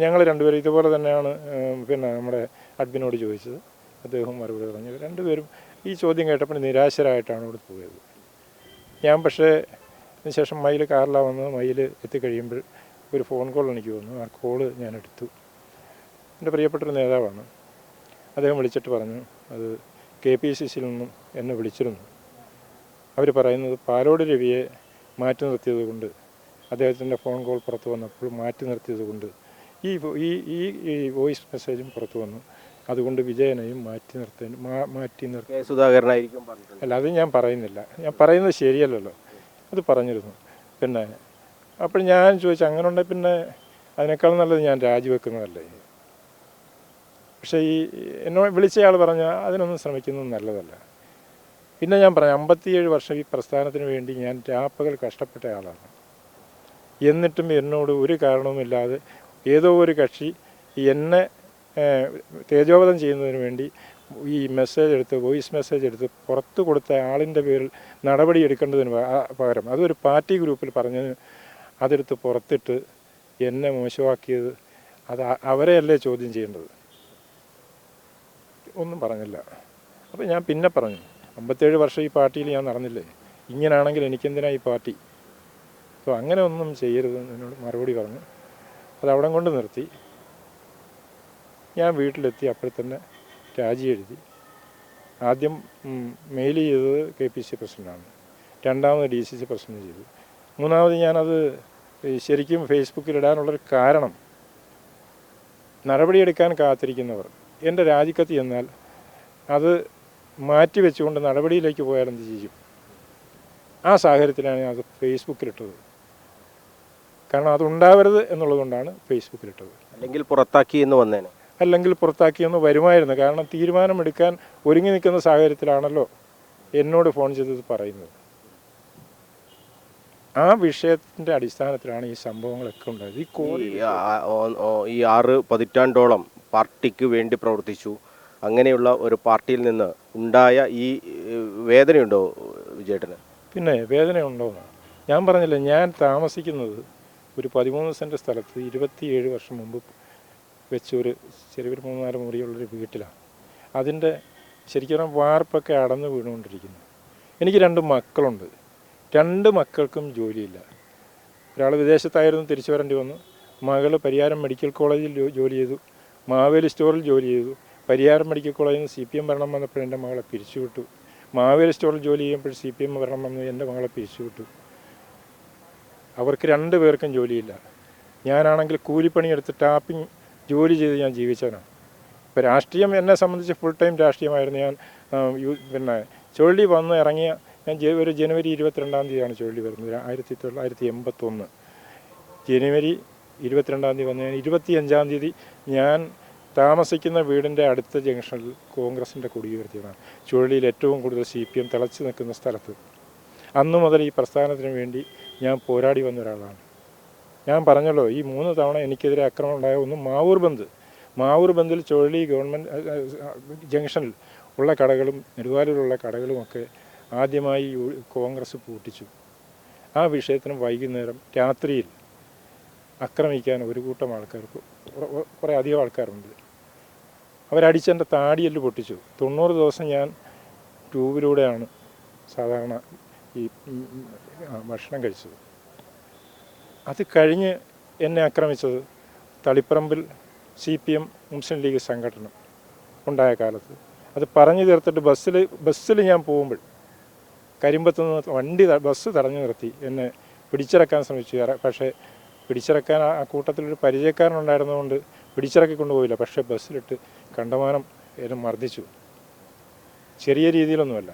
ഞങ്ങൾ രണ്ടുപേരും ഇതുപോലെ തന്നെയാണ് പിന്നെ നമ്മുടെ അഡ്മിനോട് ചോദിച്ചത്. അദ്ദേഹം മറുപടി പറഞ്ഞു. രണ്ടുപേരും ഈ ചോദ്യം കേട്ടപ്പോൾ നിരാശരായിട്ടാണ് ഇവിടെ പോയത്. ഞാൻ പക്ഷേ അതിനുശേഷം മയിൽ കാറിലാണ് വന്നത്. മയിൽ എത്തിക്കഴിയുമ്പോൾ ഒരു ഫോൺ കോൾ എനിക്ക് വന്നു. ആ കോള് ഞാൻ എടുത്തു. എൻ്റെ പ്രിയപ്പെട്ടൊരു നേതാവാണ്. അദ്ദേഹം വിളിച്ചിട്ട് പറഞ്ഞു, അത് KPCCയിൽ നിന്നും എന്നെ വിളിച്ചിരുന്നു. അവർ പറയുന്നത് പാലോട് രവിയെ മാറ്റി നിർത്തിയത് കൊണ്ട്, അദ്ദേഹത്തിൻ്റെ ഫോൺ കോൾ പുറത്തു വന്നപ്പോൾ മാറ്റി നിർത്തിയത് കൊണ്ട് ഈ വോയിസ് മെസ്സേജും പുറത്തു വന്നു. അതുകൊണ്ട് വിജയനെയും മാറ്റി നിർത്തി സുധാകരനായിരിക്കും അല്ല, അത് ഞാൻ പറയുന്നില്ല. ഞാൻ പറയുന്നത് ശരിയല്ലല്ലോ. അത് പറഞ്ഞിരുന്നു. പിന്നെ അപ്പോൾ ഞാൻ ചോദിച്ചു, അങ്ങനെ ഉണ്ടെങ്കിൽ പിന്നെ അതിനേക്കാൾ നല്ലത് ഞാൻ രാജിവെക്കുന്നതല്ലേ? പക്ഷേ എന്നോട് വിളിച്ചയാൾ പറഞ്ഞ അതിനൊന്നും ശ്രമിക്കുന്നത് നല്ലതല്ല. പിന്നെ ഞാൻ പറഞ്ഞു, 57 വർഷം ഈ പ്രസ്ഥാനത്തിന് വേണ്ടി ഞാൻ രാപ്പകൽ കഷ്ടപ്പെട്ട ആളാണ്. എന്നിട്ടും എന്നോട് ഒരു കാരണവുമില്ലാതെ ഏതോ ഒരു കക്ഷി എന്നെ തേജോവധം ചെയ്യുന്നതിന് വേണ്ടി ഈ വോയിസ് മെസ്സേജ് എടുത്ത് പുറത്ത് കൊടുത്ത ആളിൻ്റെ പേരിൽ നടപടി എടുക്കേണ്ടതിന് പകരം അതൊരു പാർട്ടി ഗ്രൂപ്പിൽ പറഞ്ഞ് അതെടുത്ത് പുറത്തിട്ട് എന്നെ മോശമാക്കിയത്, അത് അവരെയല്ലേ ചോദ്യം ചെയ്യേണ്ടത്? ഒന്നും പറഞ്ഞില്ല. അപ്പോൾ ഞാൻ പിന്നെ പറഞ്ഞു, 57 വർഷം ഈ പാർട്ടിയിൽ ഞാൻ നടന്നില്ലേ, ഇങ്ങനെയാണെങ്കിൽ എനിക്കെന്തിനാ ഈ പാർട്ടി? അപ്പോൾ അങ്ങനെ ഒന്നും ചെയ്യരുതെന്ന് എന്നോട് മറുപടി പറഞ്ഞു. അത് അവിടെ കൊണ്ട് നിർത്തി. ഞാൻ വീട്ടിലെത്തി. അപ്പോൾ തന്നെ രാജി എഴുതി. ആദ്യം മെയിൽ ചെയ്തത് KPCC പ്രസിഡൻ്റാണ്, രണ്ടാമത് DCC പ്രസിഡന്റ് ചെയ്തു, മൂന്നാമത് ഞാനത് ശരിക്കും ഫേസ്ബുക്കിൽ ഇടാനുള്ളൊരു കാരണം, നടപടിയെടുക്കാൻ കാത്തിരിക്കുന്നവർ എൻ്റെ രാജിക്കത്ത് ചെന്നാൽ അത് മാറ്റിവെച്ചുകൊണ്ട് നടപടിയിലേക്ക് പോയാൽ എന്ത് ചെയ്യും? ആ സാഹചര്യത്തിലാണ് ഞാൻ അത് ഫേസ്ബുക്കിലിട്ടത്. കാരണം അതുണ്ടാവരുത് എന്നുള്ളതുകൊണ്ടാണ് ഫേസ്ബുക്കിലിട്ടത്. അല്ലെങ്കിൽ പുറത്താക്കി എന്ന് വന്നേനെ. അല്ലെങ്കിൽ പുറത്താക്കിയെന്ന് വരുമായിരുന്നു. കാരണം തീരുമാനമെടുക്കാൻ ഒരുങ്ങി നിൽക്കുന്ന സാഹചര്യത്തിലാണല്ലോ എന്നോട് ഫോൺ ചെയ്തത് പറയുന്നത്. ആ വിഷയത്തിൻ്റെ അടിസ്ഥാനത്തിലാണ് ഈ സംഭവങ്ങളൊക്കെ ഉണ്ടായത്. ഈ 6 പതിറ്റാണ്ടോളം പാർട്ടിക്ക് വേണ്ടി പ്രവർത്തിച്ചു. അങ്ങനെയുള്ള ഒരു പാർട്ടിയിൽ നിന്ന് ഉണ്ടായ ഈ വേദനയുണ്ടോ വിജയേട്ടന്? പിന്നെ വേദനയുണ്ടോ? ഞാൻ പറഞ്ഞില്ല, ഞാൻ താമസിക്കുന്നത് ഒരു 13 സെൻറ്റ് സ്ഥലത്ത് 27 വർഷം മുമ്പ് വെച്ചൊരു ചെറിയൊരു 3-4 മുറിയുള്ളൊരു വീട്ടിലാണ്. അതിൻ്റെ ശരിക്കും വാർപ്പൊക്കെ അടന്നു വീണുകൊണ്ടിരിക്കുന്നു. എനിക്ക് 2 മക്കളുണ്ട്. 2 മക്കൾക്കും ജോലിയില്ല. ഒരാൾ വിദേശത്തായിരുന്നു, തിരിച്ചു വരേണ്ടി വന്നു. മകൾ പരിയാരം മെഡിക്കൽ കോളേജിൽ ജോലി ചെയ്തു, മാവേലി സ്റ്റോറിൽ ജോലി ചെയ്തു. പരിയാരം മെഡിക്കൽ കോളേജിൽ നിന്ന് CPM ഭരണം വന്നപ്പോൾ എൻ്റെ മകളെ പിരിച്ചുവിട്ടു. മാവേലി സ്റ്റോറിൽ ജോലി ചെയ്യുമ്പോൾ CPM ഭരണം വന്ന് എൻ്റെ മകളെ പിരിച്ചുവിട്ടു. അവർക്ക് 2 പേർക്കും ജോലിയില്ല. ഞാനാണെങ്കിൽ കൂലിപ്പണിയെടുത്ത് ടാപ്പിംഗ് ജോലി ചെയ്ത് ഞാൻ ജീവിച്ചവനാണ്. ഇപ്പോൾ രാഷ്ട്രീയം എന്നെ സംബന്ധിച്ച് ഫുൾ ടൈം രാഷ്ട്രീയമായിരുന്നു. ഞാൻ പിന്നെ ചുഴലി വന്ന് ഇറങ്ങിയ ഞാൻ ഒരു ജനുവരി 22-ാം തീയതിയാണ് ചുഴലി വരുന്നത്, 1981. ജനുവരി 22-ാം തീയതി വന്ന് 25-ാം തീയതി ഞാൻ താമസിക്കുന്ന വീടിൻ്റെ അടുത്ത ജംഗ്ഷനിൽ കോൺഗ്രസിൻ്റെ കൊടി ഉയർത്തിയതാണ്. ചുഴലിയിൽ ഏറ്റവും കൂടുതൽ CPM തിളച്ചു നിൽക്കുന്ന സ്ഥലത്ത്. അന്നു മുതൽ ഈ പ്രസ്ഥാനത്തിന് വേണ്ടി ഞാൻ പോരാടി വന്ന ഒരാളാണ്. ഞാൻ പറഞ്ഞല്ലോ, ഈ 3 തവണ എനിക്കെതിരെ ആക്രമണം ഉണ്ടായ ഒന്ന് മാവൂർ ബന്ദിൽ ചുഴലി ഗവൺമെൻറ് ജംഗ്ഷനിൽ ഉള്ള കടകളും നെടുവാലൂരിലുള്ള കടകളുമൊക്കെ ആദ്യമായി കോൺഗ്രസ് പൂട്ടിച്ചു. ആ വിഷയത്തിന് വൈകുന്നേരം രാത്രിയിൽ ആക്രമിക്കാൻ ഒരു കൂട്ടം ആൾക്കാർക്ക്, കുറേ അധികം ആൾക്കാരുണ്ട്. അവരടിച്ചെൻ്റെ താടിയെല്ല് പൊട്ടിച്ചു. 90 ദിവസം ഞാൻ ട്യൂബിലൂടെയാണ് സാധാരണ ഈ ഭക്ഷണം കഴിച്ചത്. അത് കഴിഞ്ഞ് എന്നെ ആക്രമിച്ചത് തളിപ്പറമ്പിൽ CPM മുസ്ലിം ലീഗ് സംഘടന ഉണ്ടായ കാലത്ത്. അത് പറഞ്ഞു തീർത്തിട്ട് ബസ്സിൽ ഞാൻ പോകുമ്പോൾ കരിമ്പത്ത് നിന്ന് ബസ് തടഞ്ഞു നിർത്തി എന്നെ പിടിച്ചിറക്കാൻ ശ്രമിച്ചു. പക്ഷേ പിടിച്ചിറക്കാൻ ആ കൂട്ടത്തിലൊരു പരിചയക്കാരനുണ്ടായിരുന്നതുകൊണ്ട് പിടിച്ചിറക്കി കൊണ്ടുപോയില്ല. പക്ഷേ ബസ്സിലിട്ട് കണ്ടമാനം എന്നെ മർദ്ദിച്ചു. ചെറിയ രീതിയിലൊന്നുമല്ല.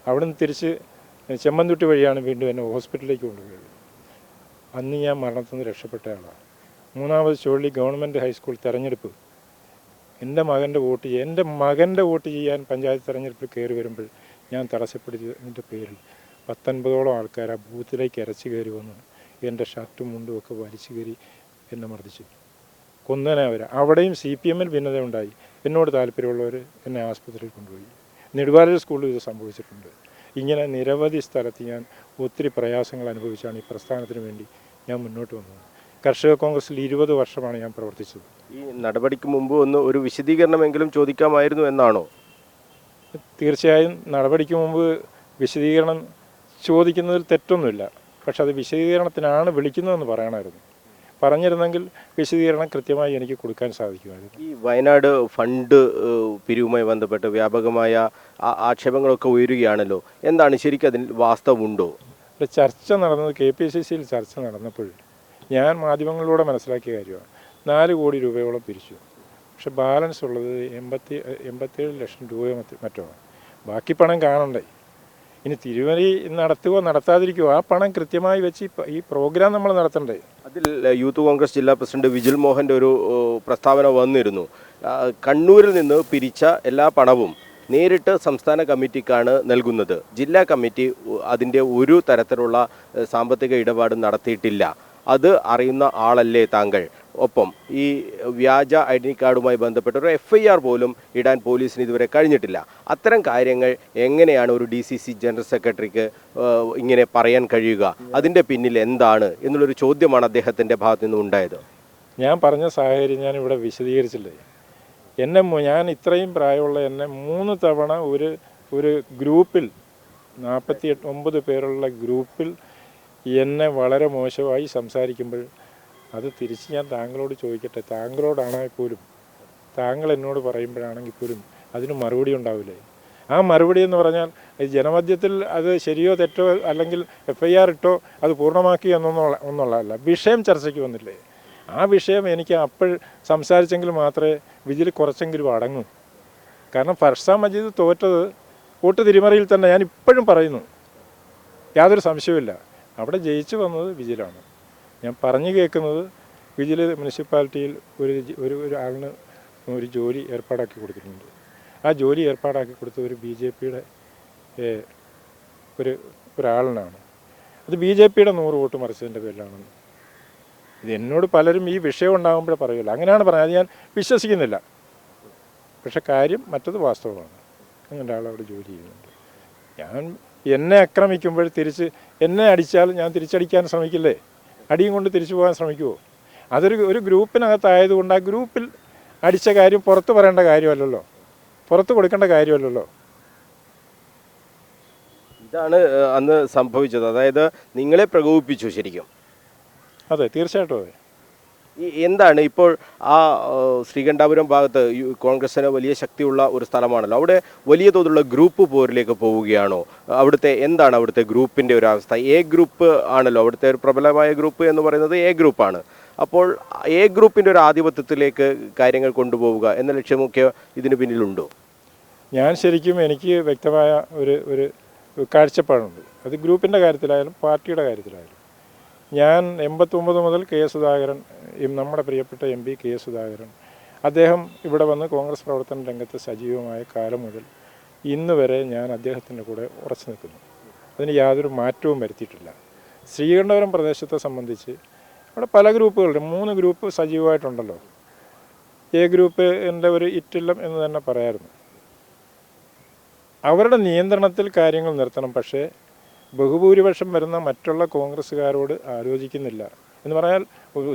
അവിടെ നിന്ന് തിരിച്ച് ചെമ്മന്തുട്ടി വഴിയാണ് വീണ്ടും എന്നെ ഹോസ്പിറ്റലിലേക്ക് കൊണ്ടുപോയത്. അന്ന് ഞാൻ മരണത്തിൽ നിന്ന് രക്ഷപ്പെട്ട ആളാണ്. 3ാമത് ചുഴലി ഗവൺമെൻറ് ഹൈസ്കൂൾ തെരഞ്ഞെടുപ്പ്, എൻ്റെ മകൻ്റെ വോട്ട് ചെയ്യാൻ പഞ്ചായത്ത് തെരഞ്ഞെടുപ്പിൽ കയറി വരുമ്പോൾ ഞാൻ തടസ്സപ്പെടുത്തിയതിൻ്റെ പേരിൽ 19ഓളം ആൾക്കാർ ആ ബൂത്തിലേക്ക് ഇരച്ചു കയറി വന്നു എൻ്റെ ഷർട്ടും മുണ്ടും ഒക്കെ വലിച്ചു കയറി എന്നെ മർദ്ദിച്ചു. കൊന്നനെ അവർ. അവിടെയും CPM-ൽ ഭിന്നതയുണ്ടായി. എന്നോട് താല്പര്യമുള്ളവർ എന്നെ ആസ്പത്രിയിൽ കൊണ്ടുപോയി. നെടുവാലൂർ സ്കൂളിൽ ഇത് സംഭവിച്ചിട്ടുണ്ട്. ഇങ്ങനെ നിരവധി സ്ഥലത്ത് ഞാൻ ഒത്തിരി പ്രയാസങ്ങൾ അനുഭവിച്ചാണ് ഈ പ്രസ്ഥാനത്തിന് വേണ്ടി ഞാൻ മുന്നോട്ട് വന്നത്. കർഷക കോൺഗ്രസിൽ 20 വർഷമാണ് ഞാൻ പ്രവർത്തിച്ചത്. ഈ നടപടിക്ക് മുമ്പ് ഒരു വിശദീകരണമെങ്കിലും ചോദിക്കാമായിരുന്നു എന്നാണോ? തീർച്ചയായും നടപടിക്ക് മുമ്പ് വിശദീകരണം ചോദിക്കുന്നതിൽ തെറ്റൊന്നുമില്ല. പക്ഷെ അത് വിശദീകരണത്തിനാണ് വിളിക്കുന്നതെന്ന് പറയണമായിരുന്നു. പറഞ്ഞിരുന്നെങ്കിൽ വിശദീകരണം കൃത്യമായി എനിക്ക് കൊടുക്കാൻ സാധിക്കുമായിരുന്നു. ഈ വയനാട് ഫണ്ട് പിരിവുമായി ബന്ധപ്പെട്ട് വ്യാപകമായ ആക്ഷേപങ്ങളൊക്കെ ഉയരുകയാണല്ലോ. എന്താണ് ശരിക്കും അതിൽ വാസ്തവമുണ്ടോ? ചർച്ച നടന്നത് KPCC-ൽ ചർച്ച നടന്നപ്പോൾ ഞാൻ മാധ്യമങ്ങളിലൂടെ മനസ്സിലാക്കിയ കാര്യമാണ്. 4 കോടി രൂപയോളം പിരിച്ചു. പക്ഷെ ബാലൻസ് ഉള്ളത് 87 ലക്ഷം രൂപയോ മറ്റോ. ബാക്കി പണം കാണണ്ടേ? ഇനി തിരുവരി നടത്തുകയോ നടത്താതിരിക്കുകയോ ആ പണം കൃത്യമായി വെച്ച് ഈ പ്രോഗ്രാം നമ്മൾ നടത്തണ്ടേ? അതിൽ യൂത്ത് കോൺഗ്രസ് ജില്ലാ പ്രസിഡന്റ് വിജിൽ മോഹൻ്റെ ഒരു പ്രസ്താവന വന്നിരുന്നു. കണ്ണൂരിൽ നിന്ന് പിരിച്ച എല്ലാ പണവും നേരിട്ട് സംസ്ഥാന കമ്മിറ്റിക്കാണ് നൽകുന്നത്. ജില്ലാ കമ്മിറ്റി അതിൻ്റെ ഒരു തരത്തിലുള്ള സാമ്പത്തിക ഇടപാട് നടത്തിയിട്ടില്ല. അത് അറിയുന്ന ആളല്ലേ താങ്കൾ? ഒപ്പം ഈ വ്യാജ ഐഡൻറ്റി കാർഡുമായി ബന്ധപ്പെട്ട ഒരു FIR പോലും ഇടാൻ പോലീസിന് ഇതുവരെ കഴിഞ്ഞിട്ടില്ല. അത്തരം കാര്യങ്ങൾ എങ്ങനെയാണ് ഒരു DCC ജനറൽ സെക്രട്ടറിക്ക് ഇങ്ങനെ പറയാൻ കഴിയുക? അതിൻ്റെ പിന്നിൽ എന്താണ് എന്നുള്ളൊരു ചോദ്യമാണ് അദ്ദേഹത്തിൻ്റെ ഭാഗത്തു നിന്നും ഉണ്ടായത്. ഞാൻ പറഞ്ഞ സാഹചര്യം ഞാൻ ഇവിടെ വിശദീകരിച്ചില്ലേ? ഞാൻ ഇത്രയും പ്രായമുള്ള എന്നെ 3 തവണ ഒരു ഗ്രൂപ്പിൽ 49 പേരുള്ള ഗ്രൂപ്പിൽ എന്നെ വളരെ മോശമായി സംസാരിക്കുമ്പോൾ അത് തിരിച്ച് ഞാൻ താങ്കളോട് ചോദിക്കട്ടെ, താങ്കളോടാണെങ്കിൽ പോലും താങ്കൾ എന്നോട് പറയുമ്പോഴാണെങ്കിൽ പോലും അതിന് മറുപടി ഉണ്ടാവില്ലേ? ആ മറുപടി എന്ന് പറഞ്ഞാൽ ജനമധ്യത്തിൽ അത് ശരിയോ തെറ്റോ അല്ലെങ്കിൽ FIR ഇട്ടോ അത് പൂർണ്ണമാക്കി ഒന്നുള്ളതല്ല. വിഷയം ചർച്ചയ്ക്ക് വന്നില്ലേ? ആ വിഷയം എനിക്ക് അപ്പോൾ സംസാരിച്ചെങ്കിൽ മാത്രമേ വിജിൽ കുറച്ചെങ്കിലും അടങ്ങൂ. കാരണം ഫർസാ മജീദ് തോറ്റത് വോട്ട് തിരിമറിയിൽ തന്നെ. ഞാൻ ഇപ്പോഴും പറയുന്നു, യാതൊരു സംശയവുമില്ല. അവിടെ ജയിച്ചു വന്നത് വിജിലാണ്. ഞാൻ പറഞ്ഞു കേൾക്കുന്നത് വിജിൽ മുനിസിപ്പാലിറ്റിയിൽ ഒരു ആളിന് ഒരു ജോലി ഏർപ്പാടാക്കി കൊടുത്തിട്ടുണ്ട്. ആ ജോലി ഏർപ്പാടാക്കി കൊടുത്ത ഒരു BJP-യുടെ ഒരാളിനാണ്. അത് BJP-യുടെ 100 വോട്ട് മറിച്ചതിൻ്റെ പേരിലാണെന്ന് ഇത് എന്നോട് പലരും ഈ വിഷയം ഉണ്ടാകുമ്പോഴേ പറയുമല്ലോ. അങ്ങനെയാണ് പറഞ്ഞത്. അത് ഞാൻ വിശ്വസിക്കുന്നില്ല. പക്ഷെ കാര്യം മറ്റത് വാസ്തവമാണ്. അങ്ങനെ ആളവിടെ ജോലി ചെയ്യുന്നുണ്ട്. എന്നെ ആക്രമിക്കുമ്പോൾ തിരിച്ച് എന്നെ അടിച്ചാൽ ഞാൻ തിരിച്ചടിക്കാൻ ശ്രമിക്കില്ലേ? അടിയും കൊണ്ട് തിരിച്ചു പോകാൻ ശ്രമിക്കുമോ? ഒരു ഗ്രൂപ്പിനകത്തായതുകൊണ്ട് ആ ഗ്രൂപ്പിൽ അടിച്ച കാര്യം പുറത്ത് പറയേണ്ട കാര്യമല്ലല്ലോ, പുറത്ത് കൊടുക്കേണ്ട കാര്യമല്ലല്ലോ. ഇതാണ് അന്ന് സംഭവിച്ചത്. അതായത് നിങ്ങളെ പ്രകോപിപ്പിച്ചു ശരിക്കും. അതെ, തീർച്ചയായിട്ടും അതെ. എന്താണ് ഇപ്പോൾ ആ ശ്രീകണ്ഠാപുരം ഭാഗത്ത് കോൺഗ്രസിന് വലിയ ശക്തിയുള്ള ഒരു സ്ഥലമാണല്ലോ, അവിടെ വലിയ തോതിലുള്ള ഗ്രൂപ്പ് പോരിലേക്ക് പോവുകയാണോ? എന്താണ് അവിടുത്തെ ഗ്രൂപ്പിൻ്റെ ഒരു അവസ്ഥ? ഗ്രൂപ്പ് ആണല്ലോ അവിടുത്തെ ഒരു പ്രബലമായ ഗ്രൂപ്പ് എന്ന് പറയുന്നത് ഗ്രൂപ്പാണ്. അപ്പോൾ ഗ്രൂപ്പിൻ്റെ ഒരു ആധിപത്യത്തിലേക്ക് കാര്യങ്ങൾ കൊണ്ടുപോവുക എന്ന ലക്ഷ്യമൊക്കെ ഇതിന് പിന്നിലുണ്ടോ? ഞാൻ ശരിക്കും എനിക്ക് വ്യക്തമായ ഒരു കാഴ്ചപ്പാടുണ്ട്. അത് ഗ്രൂപ്പിൻ്റെ കാര്യത്തിലായാലും പാർട്ടിയുടെ കാര്യത്തിലായാലും. ഞാൻ 89 മുതൽ കെ സുധാകരൻ, നമ്മുടെ പ്രിയപ്പെട്ട എം പി കെ സുധാകരൻ, അദ്ദേഹം ഇവിടെ വന്ന് കോൺഗ്രസ് പ്രവർത്തന രംഗത്ത് സജീവമായ കാലം മുതൽ ഇന്ന് വരെ ഞാൻ അദ്ദേഹത്തിൻ്റെ കൂടെ ഉറച്ചു നിൽക്കുന്നു. അതിന് യാതൊരു മാറ്റവും വരുത്തിയിട്ടില്ല. ശ്രീകണ്ഠപുരം പ്രദേശത്തെ സംബന്ധിച്ച് അവിടെ പല ഗ്രൂപ്പുകളുണ്ട്. 3 ഗ്രൂപ്പ് സജീവമായിട്ടുണ്ടല്ലോ. എ ഗ്രൂപ്പിൻ്റെ ഒരു ഇറ്റില്ലം എന്ന് തന്നെ പറയാമായിരുന്നു. അവരുടെ നിയന്ത്രണത്തിൽ കാര്യങ്ങൾ നിർത്തണം. പക്ഷേ ബഹുഭൂരിപക്ഷം വരുന്ന മറ്റുള്ള കോൺഗ്രസ്സുകാരോട് ആലോചിക്കുന്നില്ല എന്ന് പറഞ്ഞാൽ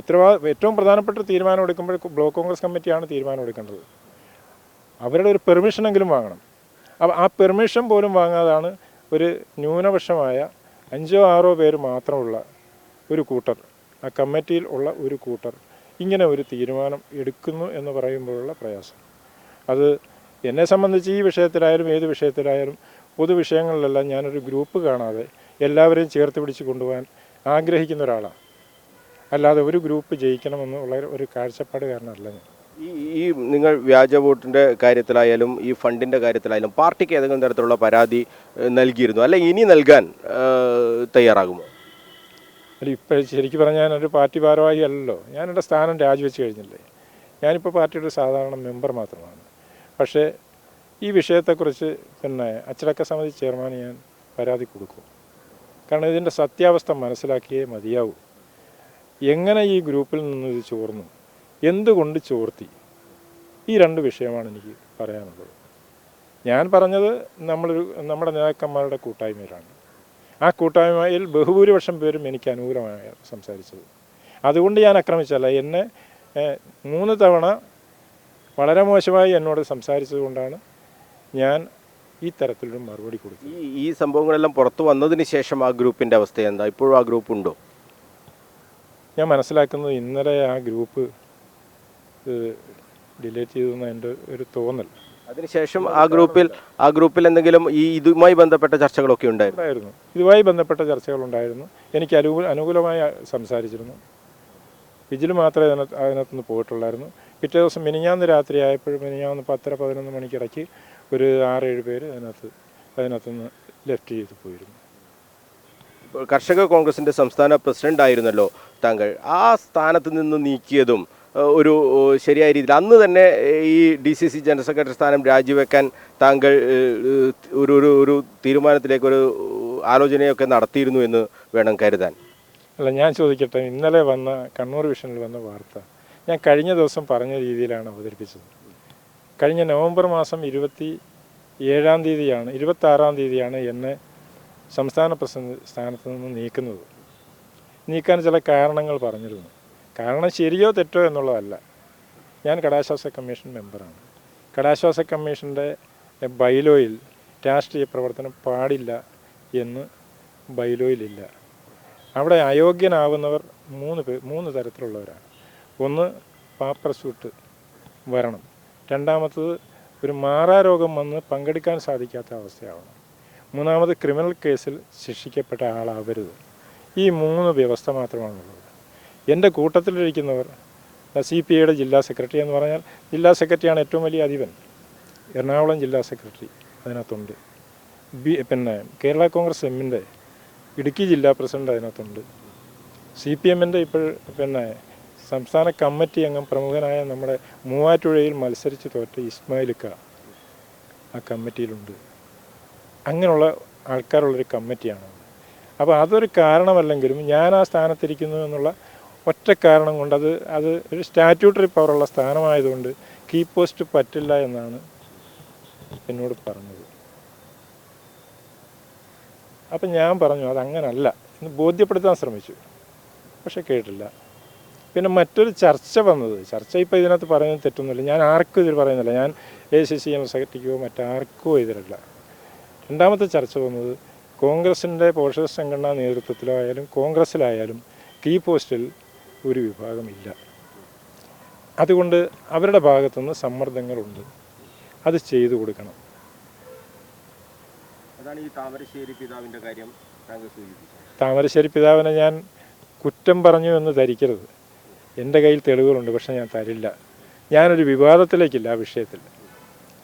ഏറ്റവും പ്രധാനപ്പെട്ട തീരുമാനം എടുക്കുമ്പോൾ ബ്ലോക്ക് കോൺഗ്രസ് കമ്മിറ്റിയാണ് തീരുമാനം എടുക്കേണ്ടത്. അവരുടെ ഒരു പെർമിഷനെങ്കിലും വാങ്ങണം. അപ്പോൾ ആ പെർമിഷൻ പോലും വാങ്ങാതാണ് ഒരു ന്യൂനപക്ഷമായ 5-6 പേര് മാത്രമുള്ള ഒരു കൂട്ടർ, ആ കമ്മിറ്റിയിൽ ഉള്ള ഒരു കൂട്ടർ ഇങ്ങനെ ഒരു തീരുമാനം എടുക്കുന്നു എന്ന് പറയുമ്പോഴുള്ള പ്രയാസം. അത് എന്നെ സംബന്ധിച്ച് ഈ വിഷയത്തിലായാലും ഏത് വിഷയത്തിലായാലും പൊതുവിഷയങ്ങളിലെല്ലാം ഞാനൊരു ഗ്രൂപ്പ് കാണാതെ എല്ലാവരെയും ചേർത്ത് പിടിച്ച് കൊണ്ടുപോകാൻ ആഗ്രഹിക്കുന്ന ഒരാളാണ്. അല്ലാതെ ഒരു ഗ്രൂപ്പ് ജയിക്കണമെന്ന് ഉള്ള ഒരു കാഴ്ചപ്പാടുകാരനല്ല ഞാൻ. ഈ നിങ്ങൾ വ്യാജ വോട്ടിൻ്റെ കാര്യത്തിലായാലും ഈ ഫണ്ടിൻ്റെ കാര്യത്തിലായാലും പാർട്ടിക്ക് ഏതെങ്കിലും തരത്തിലുള്ള പരാതി നൽകിയിരുന്നു, അല്ല ഇനി നൽകാൻ തയ്യാറാകുമോ? അല്ല, ഇപ്പോൾ ശരിക്കും പറഞ്ഞാൽ ഞാനൊരു പാർട്ടി ഭാരവാഹി അല്ലല്ലോ. ഞാനെൻ്റെ സ്ഥാനം രാജിവെച്ച് കഴിഞ്ഞില്ലേ. ഞാനിപ്പോൾ പാർട്ടിയുടെ സാധാരണ മെമ്പർ മാത്രമാണ്. പക്ഷേ ഈ വിഷയത്തെക്കുറിച്ച് അച്ചടക്ക സമിതി ചെയർമാന് ഞാൻ പരാതി കൊടുക്കും. കാരണം ഇതിൻ്റെ സത്യാവസ്ഥ മനസ്സിലാക്കിയേ മതിയാവൂ. എങ്ങനെ ഈ ഗ്രൂപ്പിൽ നിന്ന് ഇത് ചോർന്നു, എന്തുകൊണ്ട് ചോർത്തി, ഈ 2 വിഷയമാണ് എനിക്ക് പറയാനുള്ളത്. ഞാൻ പറഞ്ഞത് നമ്മുടെ നേതാക്കന്മാരുടെ കൂട്ടായ്മയിലാണ്. ആ കൂട്ടായ്മയിൽ ബഹുഭൂരിപക്ഷം പേരും എനിക്ക് അനുകൂലമായി സംസാരിച്ചത്. അതുകൊണ്ട് ഞാൻ ആക്രമിച്ചല്ല. എന്നെ 3 തവണ വളരെ മോശമായി എന്നോട് സംസാരിച്ചത് കൊണ്ടാണ് ഞാൻ ഈ തരത്തിലൊരു മറുപടി കൊടുത്തു. ഈ സംഭവങ്ങളെല്ലാം പുറത്തു വന്നതിന് ശേഷം ആ ഗ്രൂപ്പിൻ്റെ അവസ്ഥ എന്താ? ഇപ്പോഴും ആ ഗ്രൂപ്പ് ഉണ്ടോ? ഞാൻ മനസ്സിലാക്കുന്നത് ഇന്നലെ ആ ഗ്രൂപ്പ് ഡിലീറ്റ് ചെയ്തെന്ന് എൻ്റെ ഒരു തോന്നൽ. അതിനുശേഷം ആ ഗ്രൂപ്പിൽ എന്തെങ്കിലും ഇതുമായി ബന്ധപ്പെട്ട ചർച്ചകളൊക്കെ ഉണ്ടായിരുന്നു? ഇതുമായി ബന്ധപ്പെട്ട ചർച്ചകളുണ്ടായിരുന്നു. എനിക്ക് അനുകൂലമായി സംസാരിച്ചിരുന്നു. വിജിൽ മാത്രമേ അതിനകത്തുനിന്ന് പോയിട്ടുള്ളായിരുന്നു. പിറ്റേ ദിവസം മിനിഞ്ഞാന്ന് രാത്രി ആയപ്പോഴും മിനിഞ്ഞാന്ന് 10-11 മണിക്കിടയ്ക്ക് ഒരു 6-7 പേര് അതിനകത്തുനിന്ന് ലെഫ്റ്റ് ചെയ്ത് പോയിരുന്നു. കർഷക കോൺഗ്രസിൻ്റെ സംസ്ഥാന പ്രസിഡന്റ് ആയിരുന്നല്ലോ താങ്കൾ. ആ സ്ഥാനത്ത് നിന്ന് നീക്കിയതും ഒരു ശരിയായ രീതിയിൽ അന്ന് തന്നെ ഈ DCC ജനറൽ സെക്രട്ടറി സ്ഥാനം രാജിവെക്കാൻ താങ്കൾ ഒരു തീരുമാനത്തിലേക്ക് ഒരു ആലോചനയൊക്കെ നടത്തിയിരുന്നു എന്ന് വേണം കരുതാൻ. അല്ല, ഞാൻ ചോദിക്കട്ടെ, ഇന്നലെ വന്ന കണ്ണൂർ വിഷനിൽ വന്ന വാർത്ത ഞാൻ കഴിഞ്ഞ ദിവസം പറഞ്ഞ രീതിയിലാണ് അവതരിപ്പിച്ചത്. കഴിഞ്ഞ നവംബർ മാസം 26-ാം തീയതിയാണ് എന്നെ സംസ്ഥാന പ്രസിഡന്റ് സ്ഥാനത്ത് നിന്ന് നീക്കാൻ ചില കാരണങ്ങൾ പറഞ്ഞിരുന്നു. കാരണം ശരിയോ തെറ്റോ എന്നുള്ളതല്ല. ഞാൻ കടാശ്വാസ കമ്മീഷൻ മെമ്പറാണ്. കടാശ്വാസ കമ്മീഷൻ്റെ ബൈലോയിൽ രാഷ്ട്രീയ പ്രവർത്തനം പാടില്ല എന്ന് ബൈലോയിലില്ല. അവിടെ അയോഗ്യനാവുന്നവർ 3 തരത്തിലുള്ളവരാണ്. ഒന്ന്, പാപ്പർ സ്യൂട്ട് വരണം. രണ്ടാമത്തത്, ഒരു മാറാരോഗം വന്ന് പങ്കെടുക്കാൻ സാധിക്കാത്ത അവസ്ഥയാവണം. മൂന്നാമത്, ക്രിമിനൽ കേസിൽ ശിക്ഷിക്കപ്പെട്ട ആളാവരുത്. ഈ 3 വ്യവസ്ഥ മാത്രമാണുള്ളത്. എൻ്റെ കൂട്ടത്തിലിരിക്കുന്നവർ CPIയുടെ ജില്ലാ സെക്രട്ടറി എന്ന് പറഞ്ഞാൽ ജില്ലാ സെക്രട്ടറിയാണ് ഏറ്റവും വലിയ അധിപൻ. എറണാകുളം ജില്ലാ സെക്രട്ടറി അതിനകത്തുണ്ട്. കേരള കോൺഗ്രസ് എമ്മിൻ്റെ ഇടുക്കി ജില്ലാ പ്രസിഡന്റ് അതിനകത്തുണ്ട്. CPMൻ്റെ ഇപ്പോൾ സംസ്ഥാന കമ്മിറ്റി അംഗം പ്രമുഖനായ നമ്മുടെ മൂവാറ്റുപുഴയിൽ മത്സരിച്ച് തോറ്റ ഇസ്മായിലിക്ക ആ കമ്മിറ്റിയിലുണ്ട്. അങ്ങനെയുള്ള ആൾക്കാരുള്ളൊരു കമ്മിറ്റിയാണ്. അപ്പോൾ അതൊരു കാരണമല്ലെങ്കിലും ഞാൻ ആ സ്ഥാനത്തിരിക്കുന്നു എന്നുള്ള ഒറ്റ കാരണം കൊണ്ട് അത് ഒരു സ്റ്റാറ്റ്യൂട്ടറി പവറുള്ള സ്ഥാനമായതുകൊണ്ട് കീ പോസ്റ്റ് പറ്റില്ല എന്നാണ് എന്നോട് പറഞ്ഞത്. അപ്പം ഞാൻ പറഞ്ഞു അതങ്ങനല്ല എന്ന് ബോധ്യപ്പെടുത്താൻ ശ്രമിച്ചു. പക്ഷെ കേട്ടില്ല. പിന്നെ മറ്റൊരു ചർച്ച വന്നത്, ഇപ്പോൾ ഇതിനകത്ത് പറയുന്നത് തെറ്റൊന്നുമില്ല. ഞാൻ ആർക്കും എതിർ പറയുന്നില്ല. ഞാൻ ACC ജനറൽ സെക്രട്ടറിക്കോ മറ്റാർക്കോ എതിരല്ല. രണ്ടാമത്തെ ചർച്ച വന്നത് കോൺഗ്രസിൻ്റെ പോഷക സംഘടനാ നേതൃത്വത്തിലോ ആയാലും കോൺഗ്രസ്സിലായാലും കീ പോസ്റ്റിൽ ഒരു വിഭാഗമില്ല. അതുകൊണ്ട് അവരുടെ ഭാഗത്തുനിന്ന് സമ്മർദ്ദങ്ങളുണ്ട്. അത് ചെയ്തു കൊടുക്കണം. അതാണ് ഈ താമരശ്ശേരി പിതാവിൻ്റെ കാര്യം താങ്കൾ സൂചിപ്പിച്ചത്. താമരശ്ശേരി പിതാവിനെ ഞാൻ കുറ്റം പറഞ്ഞു എന്ന് ധരിക്കരുത്. എൻ്റെ കയ്യിൽ തെളിവുകളുണ്ട്, പക്ഷെ ഞാൻ തരില്ല. ഞാനൊരു വിവാദത്തിലേക്കില്ല ആ വിഷയത്തിൽ.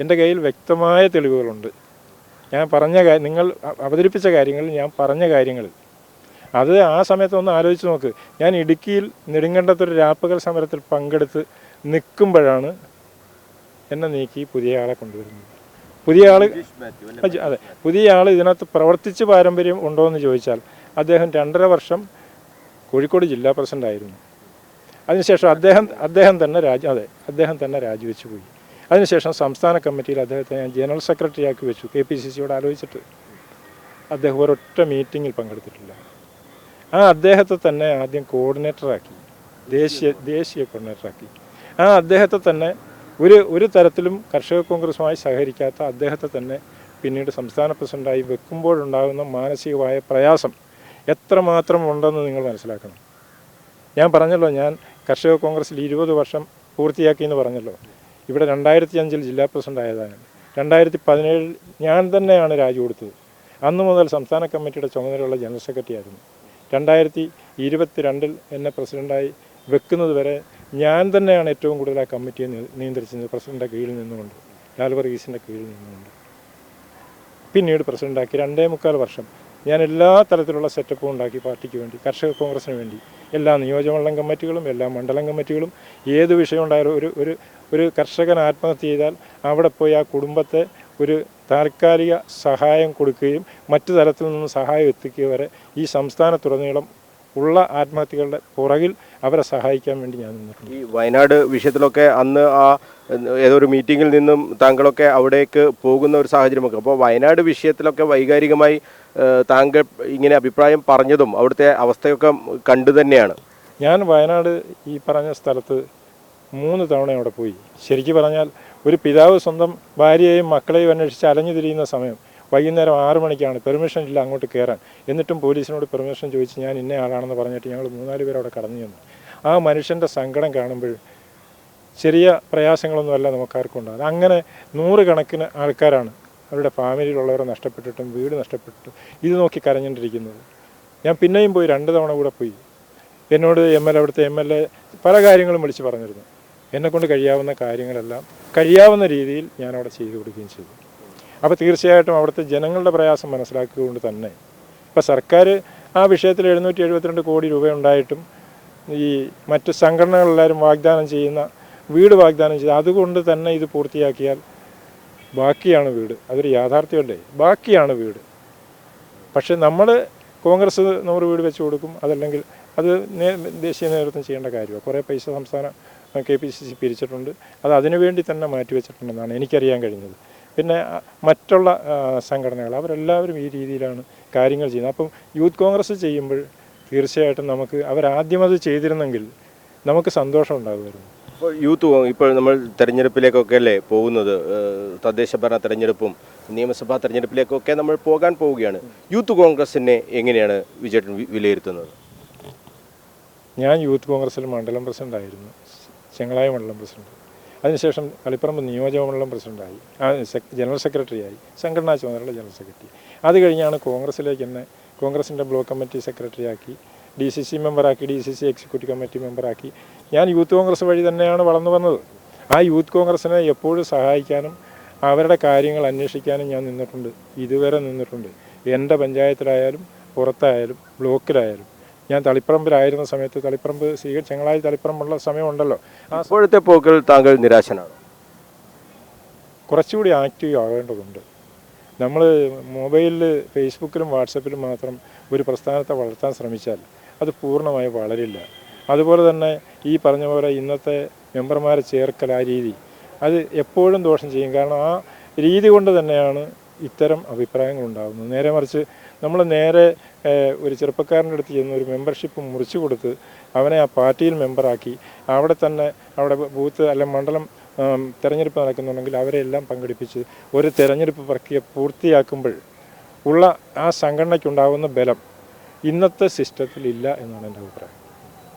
എൻ്റെ കയ്യിൽ വ്യക്തമായ തെളിവുകളുണ്ട്. ഞാൻ പറഞ്ഞ നിങ്ങൾ അവതരിപ്പിച്ച കാര്യങ്ങളിൽ ഞാൻ പറഞ്ഞ കാര്യങ്ങളിൽ അത് ആ സമയത്തൊന്ന് ആലോചിച്ച് നോക്ക്. ഞാൻ ഇടുക്കിയിൽ നെടുങ്കണ്ടത്തൊരു രാപ്പകൽ സമരത്തിൽ പങ്കെടുത്ത് നിൽക്കുമ്പോഴാണ് എന്നെ നീക്കി പുതിയ ആളെ കൊണ്ടുവരുന്നത്. പുതിയ ആൾ അതെ, പുതിയ ആൾ ഇതിനകത്ത് പ്രവർത്തിച്ച് പാരമ്പര്യം ഉണ്ടോ എന്ന് ചോദിച്ചാൽ അദ്ദേഹം 2.5 വർഷം കോഴിക്കോട് ജില്ലാ പ്രസിഡൻ്റായിരുന്നു. അതിനുശേഷം അദ്ദേഹം തന്നെ രാജിവെച്ച് പോയി. അതിനുശേഷം സംസ്ഥാന കമ്മിറ്റിയിൽ അദ്ദേഹത്തെ ഞാൻ ജനറൽ സെക്രട്ടറി ആക്കി വെച്ചു. KPCCയോട് ആലോചിച്ചിട്ട് അദ്ദേഹം ഒരൊറ്റ മീറ്റിങ്ങിൽ പങ്കെടുത്തിട്ടില്ല. ആ അദ്ദേഹത്തെ തന്നെ ആദ്യം കോർഡിനേറ്ററാക്കി, ദേശീയ കോർഡിനേറ്ററാക്കി. ആ അദ്ദേഹത്തെ തന്നെ ഒരു തരത്തിലും കർഷക കോൺഗ്രസുമായി സഹകരിക്കാത്ത അദ്ദേഹത്തെ തന്നെ പിന്നീട് സംസ്ഥാന പ്രസിഡൻ്റായി വെക്കുമ്പോഴുണ്ടാകുന്ന മാനസികമായ പ്രയാസം എത്രമാത്രം ഉണ്ടെന്ന് നിങ്ങൾ മനസ്സിലാക്കണം. ഞാൻ പറഞ്ഞല്ലോ, ഞാൻ കർഷക കോൺഗ്രസിൽ 20 വർഷം പൂർത്തിയാക്കിയെന്ന് പറഞ്ഞല്ലോ. ഇവിടെ 2005 ജില്ലാ പ്രസിഡൻ്റ് ആയതാണ്. 2017 ഞാൻ തന്നെയാണ് രാജി കൊടുത്തത്. അന്നു മുതൽ സംസ്ഥാന കമ്മിറ്റിയുടെ ചുമതലയുള്ള ജനറൽ സെക്രട്ടറി ആയിരുന്നു. 2022 എന്നെ പ്രസിഡൻ്റായി വെക്കുന്നത് വരെ ഞാൻ തന്നെയാണ് ഏറ്റവും കൂടുതൽ ആ കമ്മിറ്റിയെ നിയന്ത്രിച്ചത്. പ്രസിഡൻ്റെ കീഴിൽ നിന്നുകൊണ്ട്, ലാൽ വർഗീസിൻ്റെ കീഴിൽ നിന്നുകൊണ്ട്. പിന്നീട് പ്രസിഡൻ്റാക്കി 2.25 വർഷം ഞാൻ എല്ലാ തരത്തിലുള്ള സെറ്റപ്പും ഉണ്ടാക്കി പാർട്ടിക്ക് വേണ്ടി, കർഷക കോൺഗ്രസിന് വേണ്ടി. എല്ലാ നിയോജകമണ്ഡലം കമ്മിറ്റികളും എല്ലാ മണ്ഡലം കമ്മിറ്റികളും ഏത് വിഷയം ഉണ്ടായാലും ഒരു കർഷകൻ ആത്മഹത്യ ചെയ്താൽ അവിടെ പോയി ആ കുടുംബത്തെ ഒരു താൽക്കാലിക സഹായം കൊടുക്കുകയും മറ്റു തലത്തിൽ നിന്ന് സഹായം എത്തിക്കുക വരെ ഈ സംസ്ഥാനത്തുടനീളം ഉള്ള ആത്മഹത്യകളുടെ പുറകിൽ അവരെ സഹായിക്കാൻ വേണ്ടി ഞാൻ നിന്നിട്ടുണ്ട്. ഈ വയനാട് വിഷയത്തിലൊക്കെ അന്ന് ആ ഏതൊരു മീറ്റിങ്ങിൽ നിന്നും താങ്കളൊക്കെ അവിടേക്ക് പോകുന്ന ഒരു സാഹചര്യമൊക്കെ, അപ്പോൾ വയനാട് വിഷയത്തിലൊക്കെ വൈകാരികമായി താങ്കൾ ഇങ്ങനെ അഭിപ്രായം പറഞ്ഞതും അവിടുത്തെ അവസ്ഥയൊക്കെ കണ്ടു തന്നെയാണ്. ഞാൻ വയനാട് ഈ പറഞ്ഞ സ്ഥലത്ത് 3 തവണ അവിടെ പോയി. ശരിക്കും പറഞ്ഞാൽ ഒരു പിതാവ് സ്വന്തം ഭാര്യയെയും മക്കളെയും അന്വേഷിച്ച് അലഞ്ഞു തിരിയുന്ന സമയം വൈകുന്നേരം 6 മണിക്കാണ്. പെർമിഷൻ ഇല്ല അങ്ങോട്ട് കയറാൻ. എന്നിട്ടും പോലീസിനോട് പെർമിഷൻ ചോദിച്ച് ഞാൻ ഇന്ന ആളാണെന്ന് പറഞ്ഞിട്ട് ഞങ്ങൾ 3-4 പേർ അവിടെ കടന്നു ചെന്നു. ആ മനുഷ്യൻ്റെ സങ്കടം കാണുമ്പോൾ ചെറിയ പ്രയാസങ്ങളൊന്നുമല്ല നമുക്കാർക്കും ഉണ്ടാകും. അങ്ങനെ 100 കണക്കിന് ആൾക്കാരാണ് അവരുടെ ഫാമിലിയിലുള്ളവരെ നഷ്ടപ്പെട്ടിട്ടും വീട് നഷ്ടപ്പെട്ടിട്ടും ഇത് നോക്കി കരഞ്ഞുകൊണ്ടിരിക്കുന്നത്. ഞാൻ പിന്നെയും പോയി 2 തവണ കൂടെ പോയി. എന്നോട് അവിടുത്തെ MLA പല കാര്യങ്ങളും വിളിച്ച് പറഞ്ഞിരുന്നു. എന്നെക്കൊണ്ട് കഴിയാവുന്ന കാര്യങ്ങളെല്ലാം കഴിയാവുന്ന രീതിയിൽ ഞാനവിടെ ചെയ്തു കൊടുക്കുകയും ചെയ്തു. അപ്പോൾ തീർച്ചയായിട്ടും അവിടുത്തെ ജനങ്ങളുടെ പ്രയാസം മനസ്സിലാക്കിയതുകൊണ്ട് തന്നെ ഇപ്പോൾ സർക്കാർ ആ വിഷയത്തിൽ 772 കോടി രൂപ ഉണ്ടായിട്ടും ഈ മറ്റ് സംഘടനകളെല്ലാവരും വാഗ്ദാനം ചെയ്യുന്ന വീട് വാഗ്ദാനം ചെയ്ത് അതുകൊണ്ട് തന്നെ ഇത് പൂർത്തിയാക്കിയാൽ ബാക്കിയാണ് വീട്. അതൊരു യാഥാർത്ഥ്യമല്ലേ, ബാക്കിയാണ് വീട്. പക്ഷെ നമ്മൾ കോൺഗ്രസ് 100 വീട് വെച്ച് കൊടുക്കും, അതല്ലെങ്കിൽ അത് ദേശീയ നേതൃത്വം ചെയ്യേണ്ട കാര്യമാണ്. കുറേ പൈസ സംസ്ഥാന KPCC പിരിച്ചിട്ടുണ്ട്, അത് അതിനുവേണ്ടി തന്നെ മാറ്റിവെച്ചിട്ടുണ്ടെന്നാണ് എനിക്കറിയാൻ കഴിഞ്ഞത്. പിന്നെ മറ്റുള്ള സംഘടനകൾ അവരെല്ലാവരും ഈ രീതിയിലാണ് കാര്യങ്ങൾ ചെയ്യുന്നത്. അപ്പം യൂത്ത് കോൺഗ്രസ് ചെയ്യുമ്പോൾ തീർച്ചയായിട്ടും നമുക്ക് അവരാദ്യം അത് ചെയ്തിരുന്നെങ്കിൽ നമുക്ക് സന്തോഷം ഉണ്ടാകുമായിരുന്നു. ഇപ്പോൾ യൂത്ത് ഇപ്പോൾ നമ്മൾ തെരഞ്ഞെടുപ്പിലേക്കൊക്കെ അല്ലേ പോകുന്നത്, തദ്ദേശ ഭരണ തെരഞ്ഞെടുപ്പും നിയമസഭാ തെരഞ്ഞെടുപ്പിലേക്കൊക്കെ നമ്മൾ പോകാൻ പോവുകയാണ്. യൂത്ത് കോൺഗ്രസിനെ എങ്ങനെയാണ് വിജയൻ വിലയിരുത്തുന്നത്? ഞാൻ യൂത്ത് കോൺഗ്രസിൽ മണ്ഡലം പ്രസിഡൻ്റായിരുന്നു, ചെങ്ങളായി മണ്ഡലം പ്രസിഡന്റ്. അതിനുശേഷം തളിപ്പറമ്പ് നിയോജക മണ്ഡലം പ്രസിഡൻ്റായി, ജനറൽ സെക്രട്ടറിയായി, സംഘടനാ ചുമതലയുള്ള ജനറൽ സെക്രട്ടറി. അത് കഴിഞ്ഞാണ് കോൺഗ്രസിലേക്ക് എന്നെ കോൺഗ്രസിൻ്റെ ബ്ലോക്ക് കമ്മിറ്റി സെക്രട്ടറിയാക്കി, DCC മെമ്പറാക്കി, DCC എക്സിക്യൂട്ടീവ് കമ്മിറ്റി മെമ്പറാക്കി. ഞാൻ യൂത്ത് കോൺഗ്രസ് വഴി തന്നെയാണ് വളർന്നു വന്നത്. ആ യൂത്ത് കോൺഗ്രസിനെ എപ്പോഴും സഹായിക്കാനും അവരുടെ കാര്യങ്ങൾ അന്വേഷിക്കാനും ഞാൻ നിന്നിട്ടുണ്ട്, ഇതുവരെ നിന്നിട്ടുണ്ട്. എൻ്റെ പഞ്ചായത്തിലായാലും പുറത്തായാലും ബ്ലോക്കിലായാലും. ഞാൻ തളിപ്പറമ്പിലായിരുന്ന സമയത്ത് തളിപ്പറമ്പ് ചെങ്ങളായി തളിപ്പറമ്പുള്ള സമയമുണ്ടല്ലോ, ആ ഇപ്പോഴത്തെ പോക്കിൽ താങ്കൾ നിരാശനാണ്? കുറച്ചുകൂടി ആക്റ്റീവ് ആകേണ്ടതുണ്ട്. നമ്മൾ മൊബൈലിൽ ഫേസ്ബുക്കിലും വാട്സപ്പിലും മാത്രം ഒരു പ്രസ്ഥാനത്തെ വളർത്താൻ ശ്രമിച്ചാൽ അത് പൂർണ്ണമായി വളരില്ല. അതുപോലെ തന്നെ ഈ പറഞ്ഞ പോലെ ഇന്നത്തെ മെമ്പർമാരെ ചേർക്കൽ, ആ രീതി അത് എപ്പോഴും ദോഷം ചെയ്യും. കാരണം ആ രീതി കൊണ്ട് തന്നെയാണ് ഇത്തരം അഭിപ്രായങ്ങൾ ഉണ്ടാകുന്നത്. നേരെ മറിച്ച് നമ്മൾ നേരെ ഒരു ചെറുപ്പക്കാരൻ്റെ അടുത്ത് ചെന്ന് ഒരു മെമ്പർഷിപ്പ് മുറിച്ചു കൊടുത്ത് അവനെ ആ പാർട്ടിയിൽ മെമ്പറാക്കി അവിടെ തന്നെ അവിടെ ബൂത്ത് അല്ലെങ്കിൽ മണ്ഡലം തെരഞ്ഞെടുപ്പ് നടക്കുന്നുണ്ടെങ്കിൽ അവരെല്ലാം പങ്കെടുപ്പിച്ച് ഒരു തെരഞ്ഞെടുപ്പ് പ്രക്രിയ പൂർത്തിയാക്കുമ്പോൾ ഉള്ള ആ സംഘടനയ്ക്കുണ്ടാകുന്ന ബലം ഇന്നത്തെ സിസ്റ്റത്തിൽ ഇല്ല എന്നാണ് എൻ്റെ അഭിപ്രായം.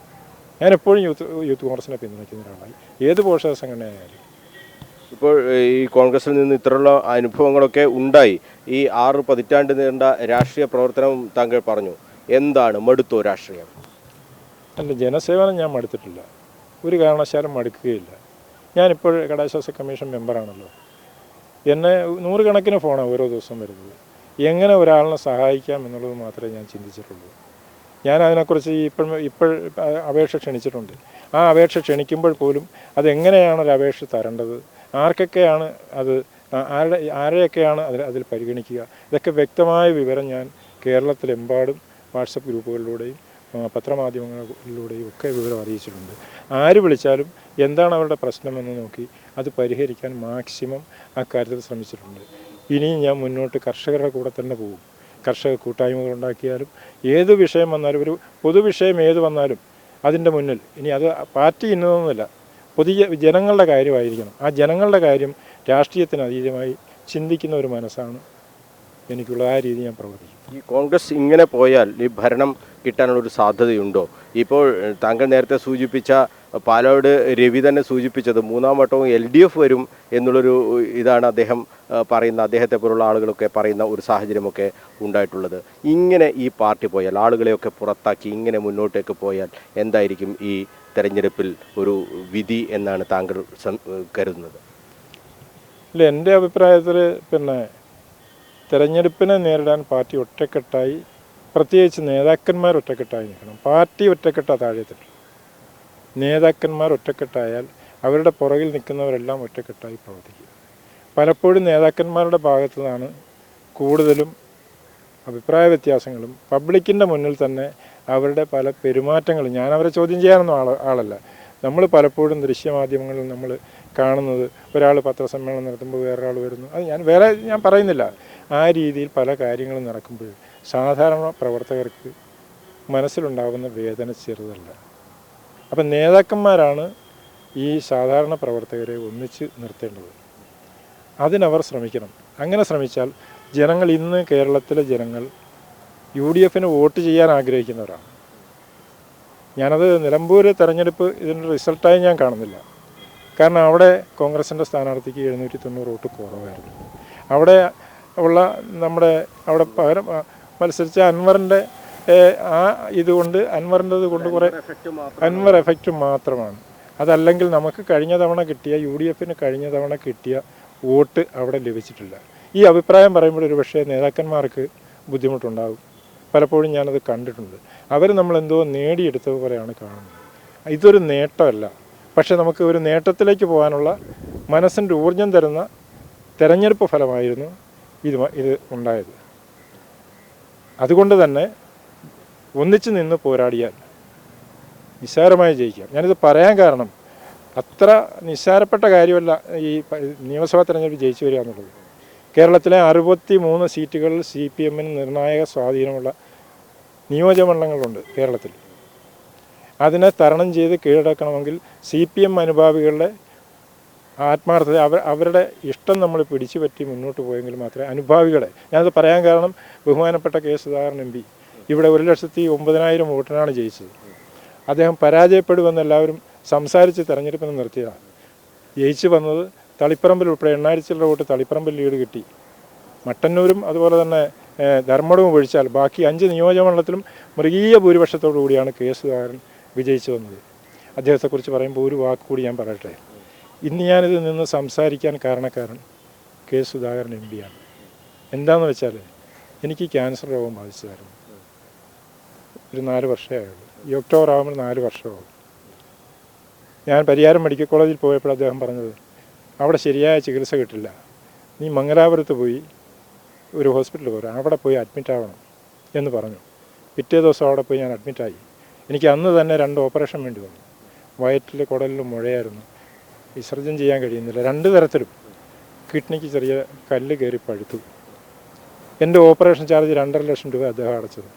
ഞാൻ എപ്പോഴും യൂത്ത് കോൺഗ്രസിനെ പിന്തുണയ്ക്കുന്ന ഒരാളായി, ഏത് പോഷക സംഘടനയായാലും. ഇപ്പോൾ ഈ കോൺഗ്രസിൽ നിന്ന് ഇത്തരമുള്ള അനുഭവങ്ങളൊക്കെ ഉണ്ടായി. ഈ 6 പതിറ്റാണ്ട് നീണ്ട രാഷ്ട്രീയ പ്രവർത്തനം താങ്കൾ പറഞ്ഞു. എന്താണ് മടുത്തോ രാഷ്ട്രീയം? അല്ല, ജനസേവനം ഞാൻ മടുത്തിട്ടില്ല, ഒരു കാരണവശാലും മടുക്കുകയില്ല. ഞാനിപ്പോൾ കടാശ്വാസ കമ്മീഷൻ മെമ്പറാണല്ലോ. എന്നെ നൂറുകണക്കിന് ഫോണാണ് ഓരോ ദിവസം വരുന്നത്. എങ്ങനെ ഒരാളിനെ സഹായിക്കാം എന്നുള്ളത് മാത്രമേ ഞാൻ ചിന്തിച്ചിട്ടുള്ളൂ. ഞാൻ അതിനെക്കുറിച്ച് ഇപ്പോൾ അപേക്ഷ ക്ഷണിച്ചിട്ടുണ്ട്. ആ അപേക്ഷ ക്ഷണിക്കുമ്പോൾ പോലും അതെങ്ങനെയാണ് ഒരു അപേക്ഷ തരേണ്ടത്, ആർക്കൊക്കെയാണ് അത്, ആരെയൊക്കെയാണ് അതിൽ പരിഗണിക്കുക, ഇതൊക്കെ വ്യക്തമായ വിവരം ഞാൻ കേരളത്തിലെമ്പാടും വാട്സപ്പ് ഗ്രൂപ്പുകളിലൂടെയും പത്രമാധ്യമങ്ങളിലൂടെയും ഒക്കെ വിവരം അറിയിച്ചിട്ടുണ്ട്. ആര് വിളിച്ചാലും എന്താണ് അവരുടെ പ്രശ്നമെന്ന് നോക്കി അത് പരിഹരിക്കാൻ മാക്സിമം അക്കാര്യത്തിൽ ശ്രമിച്ചിട്ടുണ്ട്. ഇനിയും ഞാൻ മുന്നോട്ട് കർഷകരുടെ കൂടെ തന്നെ പോകും. കർഷക കൂട്ടായ്മകൾ ഉണ്ടാക്കിയാലും ഏത് വിഷയം വന്നാലും, ഒരു പൊതുവിഷയം ഏത് വന്നാലും അതിൻ്റെ മുന്നിൽ ഇനി അത് പാർട്ടി ഇന്നതൊന്നുമില്ല, ജനങ്ങളുടെ കാര്യമായിരിക്കണം. ആ ജനങ്ങളുടെ കാര്യം രാഷ്ട്രീയത്തിന് അതീതമായി ചിന്തിക്കുന്ന ഒരു മനസ്സാണ് എനിക്കുള്ള. ആ രീതി ഞാൻ പ്രവർത്തിക്കും. ഈ കോൺഗ്രസ് ഇങ്ങനെ പോയാൽ ഈ ഭരണം കിട്ടാനുള്ളൊരു സാധ്യതയുണ്ടോ? ഇപ്പോൾ താങ്കൾ നേരത്തെ സൂചിപ്പിച്ച പാലോട് രവി തന്നെ സൂചിപ്പിച്ചത് മൂന്നാം വട്ടവും LDF വരും എന്നുള്ളൊരു ഇതാണ് അദ്ദേഹം പറയുന്ന, അദ്ദേഹത്തെ പോലുള്ള ആളുകളൊക്കെ പറയുന്ന ഒരു സാഹചര്യമൊക്കെ ഉണ്ടായിട്ടുള്ളത്. ഇങ്ങനെ ഈ പാർട്ടി പോയാൽ, ആളുകളെയൊക്കെ പുറത്താക്കി ഇങ്ങനെ മുന്നോട്ടേക്ക് പോയാൽ എന്തായിരിക്കും ഈ തെരഞ്ഞെടുപ്പിൽ ഒരു വിധി എന്നാണ് താങ്കൾ കരുതുന്നത്? ഇല്ല, എൻ്റെ അഭിപ്രായത്തിൽ തെരഞ്ഞെടുപ്പിനെ നേരിടാൻ പാർട്ടി ഒറ്റക്കെട്ടായി, പ്രത്യേകിച്ച് നേതാക്കന്മാർ ഒറ്റക്കെട്ടായി നിൽക്കണം. പാർട്ടി ഒറ്റക്കെട്ടാണ് താഴെത്തിട്ട്. നേതാക്കന്മാർ ഒറ്റക്കെട്ടായാൽ അവരുടെ പുറകിൽ നിൽക്കുന്നവരെല്ലാം ഒറ്റക്കെട്ടായി പ്രവർത്തിക്കുക. പലപ്പോഴും നേതാക്കന്മാരുടെ ഭാഗത്തു നിന്നാണ് കൂടുതലും അഭിപ്രായ വ്യത്യാസങ്ങളും പബ്ലിക്കിൻ്റെ മുന്നിൽ തന്നെ അവരുടെ പല പെരുമാറ്റങ്ങളും. ഞാൻ അവരെ ചോദ്യം ചെയ്യാനൊന്നും ആളല്ല. നമ്മൾ പലപ്പോഴും ദൃശ്യമാധ്യമങ്ങളിൽ നമ്മൾ കാണുന്നത്, ഒരാൾ പത്രസമ്മേളനം നടത്തുമ്പോൾ വേറൊരാൾ വരുന്നു, അത് ഞാൻ പറയുന്നില്ല. ആ രീതിയിൽ പല കാര്യങ്ങളും നടക്കുമ്പോൾ സാധാരണ പ്രവർത്തകർക്ക് മനസ്സിലുണ്ടാകുന്ന വേദന ചെറുതല്ല. അപ്പം നേതാക്കന്മാരാണ് ഈ സാധാരണ പ്രവർത്തകരെ ഒന്നിച്ച് നിർത്തേണ്ടത്. അതിനവർ ശ്രമിക്കണം. അങ്ങനെ ശ്രമിച്ചാൽ ജനങ്ങൾ, ഇന്ന് കേരളത്തിലെ ജനങ്ങൾ UDFന് വോട്ട് ചെയ്യാൻ ആഗ്രഹിക്കുന്നവരാണ്. ഞാനത് നിലമ്പൂർ തെരഞ്ഞെടുപ്പ് ഇതിൻ്റെ റിസൾട്ടായി ഞാൻ കാണുന്നില്ല. കാരണം അവിടെ കോൺഗ്രസിൻ്റെ സ്ഥാനാർത്ഥിക്ക് 790 വോട്ട് കുറവായിരുന്നു. അവിടെ ഉള്ള അവിടെ പകരം മത്സരിച്ച അൻവറിൻ്റെ അൻവറിൻ്റെത് കൊണ്ട് കുറേ അൻവർ എഫക്റ്റ് മാത്രമാണ്. അതല്ലെങ്കിൽ നമുക്ക് കഴിഞ്ഞ തവണ കിട്ടിയ, UDFന് കഴിഞ്ഞ തവണ കിട്ടിയ വോട്ട് അവിടെ ലഭിച്ചിട്ടില്ല. ഈ അഭിപ്രായം പറയുമ്പോൾ ഒരു പക്ഷേ നേതാക്കന്മാർക്ക് ബുദ്ധിമുട്ടുണ്ടാകും. പലപ്പോഴും ഞാനത് കണ്ടിട്ടുണ്ട്. അവർ നമ്മളെന്തോ നേടിയെടുത്തത് പോലെയാണ് കാണുന്നത്. ഇതൊരു നേട്ടമല്ല. പക്ഷേ നമുക്ക് ഒരു നേട്ടത്തിലേക്ക് പോകാനുള്ള മനസ്സിൻ്റെ ഊർജം തരുന്ന തെരഞ്ഞെടുപ്പ് ഫലമായിരുന്നു ഇത് ഉണ്ടായത്. അതുകൊണ്ട് തന്നെ ഒന്നിച്ചു നിന്ന് പോരാടിയാൽ നിസ്സാരമായി ജയിക്കാം. ഞാനിത് പറയാൻ കാരണം, അത്ര നിസ്സാരപ്പെട്ട കാര്യമല്ല ഈ നിയമസഭാ തെരഞ്ഞെടുപ്പ് ജയിച്ചു വരിക എന്നുള്ളത്. കേരളത്തിലെ 63 സീറ്റുകളിൽ CPMന് നിർണായക സ്വാധീനമുള്ള നിയോജകമണ്ഡലങ്ങളുണ്ട് കേരളത്തിൽ. അതിനെ തരണം ചെയ്ത് കീഴടക്കണമെങ്കിൽ CPM അനുഭാവികളുടെ ആത്മാർത്ഥത, അവരുടെ ഇഷ്ടം നമ്മൾ പിടിച്ചു പറ്റി മുന്നോട്ട് പോയെങ്കിൽ മാത്രമേ അനുഭാവികളെ, ഞാനത് പറയാൻ കാരണം ബഹുമാനപ്പെട്ട K. സുധാകരൻ MP ഇവിടെ 1,09,000 വോട്ടിനാണ് ജയിച്ചത്. അദ്ദേഹം പരാജയപ്പെടുമെന്ന് എല്ലാവരും സംസാരിച്ച് തെരഞ്ഞെടുപ്പിന് നിർത്തിയതാണ്. ജയിച്ചു വന്നത് തളിപ്പറമ്പിൽ ഉൾപ്പെടെ 8000 വോട്ട് തളിപ്പറമ്പിൽ ലീഡ് കിട്ടി. മട്ടന്നൂരും അതുപോലെ തന്നെ ധർമ്മടവും ഒഴിച്ചാൽ ബാക്കി 5 നിയോജകമണ്ഡലത്തിലും മൃഗീയ ഭൂരിപക്ഷത്തോടു കൂടിയാണ് K. സുധാകരൻ വിജയിച്ചു വന്നത്. അദ്ദേഹത്തെക്കുറിച്ച് പറയുമ്പോൾ ഒരു വാക്ക് കൂടി ഞാൻ പറയട്ടെ. ഇന്ന് ഞാനിത് നിന്ന് സംസാരിക്കാൻ കാരണക്കാരൻ K. സുധാകരൻ MP ആണ്. എന്താണെന്ന് വെച്ചാൽ എനിക്ക് ക്യാൻസർ രോഗം ബാധിച്ചതായിരുന്നു. ഒരു 4 വർഷമേ ആയുള്ളൂ. ഈ ഒക്ടോബർ ആകുമ്പോൾ 4 വർഷമാകും. ഞാൻ പരിയാരം മെഡിക്കൽ കോളേജിൽ പോയപ്പോൾ അദ്ദേഹം പറഞ്ഞത്, അവിടെ ശരിയായ ചികിത്സ കിട്ടില്ല, നീ മംഗലാപുരത്ത് പോയി ഒരു ഹോസ്പിറ്റലിൽ പോരാ, അവിടെ പോയി അഡ്മിറ്റ് ആവണം എന്ന് പറഞ്ഞു. പിറ്റേ ദിവസം അവിടെ പോയി ഞാൻ അഡ്മിറ്റായി. എനിക്ക് അന്ന് തന്നെ 2 ഓപ്പറേഷൻ വേണ്ടി വന്നു. വയറ്റിൽ കുടലിലും മുഴയായിരുന്നു, വിസർജനം ചെയ്യാൻ കഴിയുന്നില്ല. 2 തരത്തിലും. കിഡ്നിക്ക് ചെറിയ കല്ല് കയറി പഴുത്തു. എൻ്റെ ഓപ്പറേഷൻ ചാർജ് 2.5 ലക്ഷം രൂപ അദ്ദേഹം അടച്ചത്.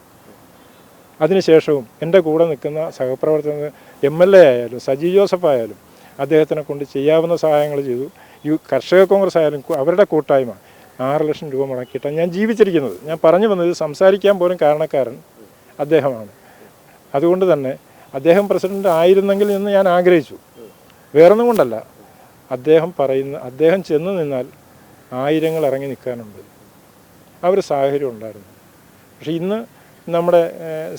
അതിനുശേഷവും എൻ്റെ കൂടെ നിൽക്കുന്ന സഹപ്രവർത്തകർ MLA ആയാലും സജി ജോസഫ് ആയാലും അദ്ദേഹത്തിനെ കൊണ്ട് ചെയ്യാവുന്ന സഹായങ്ങൾ ചെയ്തു. കർഷക കോൺഗ്രസ് ആയാലും അവരുടെ കൂട്ടായ്മ 6 ലക്ഷം രൂപ മുടക്കിയിട്ടാണ് ഞാൻ ജീവിച്ചിരിക്കുന്നത്. ഞാൻ പറഞ്ഞു വന്നത്, സംസാരിക്കാൻ പോലും കാരണക്കാരൻ അദ്ദേഹമാണ്. അതുകൊണ്ട് തന്നെ അദ്ദേഹം പ്രസിഡന്റ് ആയിരുന്നെങ്കിൽ എന്ന് ഞാൻ ആഗ്രഹിച്ചു. വേറൊന്നും കൊണ്ടല്ല, അദ്ദേഹം ചെന്ന് നിന്നാൽ 1000 ഇറങ്ങി നിൽക്കാനുണ്ട്. ആ ഒരു സാഹചര്യം ഉണ്ടായിരുന്നു. പക്ഷേ ഇന്ന് നമ്മുടെ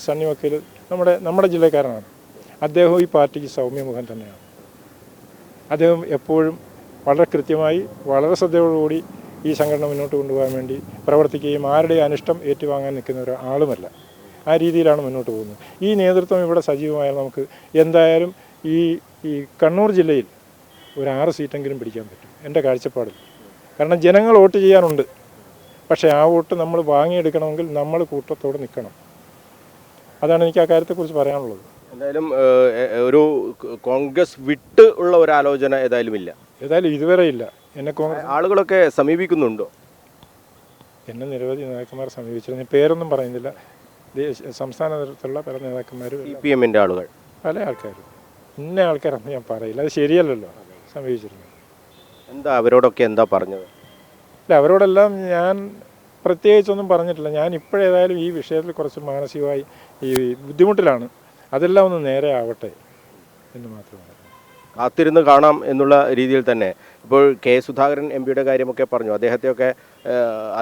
സണ്ണി വക്കീൽ നമ്മുടെ ജില്ലക്കാരനാണ്. അദ്ദേഹം ഈ പാർട്ടിക്ക് സൗമ്യമുഖം തന്നെയാണ്. അദ്ദേഹം എപ്പോഴും വളരെ കൃത്യമായി, വളരെ ശ്രദ്ധയോടുകൂടി ഈ സംഘടന മുന്നോട്ട് കൊണ്ടുപോകാൻ വേണ്ടി പ്രവർത്തിക്കുകയും ആരുടെയും അനിഷ്ടം ഏറ്റുവാങ്ങാൻ നിൽക്കുന്ന ഒരാളുമല്ല. ആ രീതിയിലാണ് മുന്നോട്ട് പോകുന്നത്. ഈ നേതൃത്വം ഇവിടെ സജീവമായാൽ നമുക്ക് എന്തായാലും ഈ കണ്ണൂർ ജില്ലയിൽ ഒരു 6 സീറ്റെങ്കിലും പിടിക്കാൻ പറ്റും എൻ്റെ കാഴ്ചപ്പാടിൽ. കാരണം ജനങ്ങൾ വോട്ട് ചെയ്യാനുണ്ട്. പക്ഷേ ആ വോട്ട് നമ്മൾ വാങ്ങിയെടുക്കണമെങ്കിൽ നമ്മൾ കൂട്ടത്തോടെ നിൽക്കണം. അതാണ് എനിക്ക് ആ കാര്യത്തെക്കുറിച്ച് പറയാനുള്ളത്. എന്തായാലും ഒരു കോൺഗ്രസ് വിട്ട് ഉള്ള ഒരു ആലോചന ഏതായാലും ഇല്ല. ഏതായാലും ഇതുവരെ ഇല്ല. എന്നെ കോൺഗ്രസ് ആളുകളൊക്കെ സമീപിക്കുന്നുണ്ടോ? എന്നെ നിരവധി നേതാക്കന്മാർ സമീപിച്ചിരുന്നു. പേരൊന്നും പറയുന്നില്ല. സംസ്ഥാന തലത്തിലുള്ള പല നേതാക്കന്മാരും CPM-ൻ്റെ ആളുകൾ പല ആൾക്കാരും ഇന്ന ആൾക്കാരെന്ന് ഞാൻ പറയില്ല. അത് ശരിയല്ലല്ലോ. സമീപിച്ചിരുന്നു. എന്താ അവരോടൊക്കെ എന്താ പറഞ്ഞത്? അല്ല, അവരോടെല്ലാം ഞാൻ പ്രത്യേകിച്ചൊന്നും പറഞ്ഞിട്ടില്ല. ഞാൻ ഇപ്പോഴേതായാലും ഈ വിഷയത്തിൽ കുറച്ച് മാനസികമായി ഈ ബുദ്ധിമുട്ടിലാണ്. അതെല്ലാം ഒന്ന് നേരെ ആവട്ടെ എന്ന് മാത്രമാണ്. കാത്തിരുന്ന് കാണാം എന്നുള്ള രീതിയിൽ തന്നെ ഇപ്പോൾ കെ സുധാകരൻ MP-യുടെ കാര്യമൊക്കെ പറഞ്ഞു.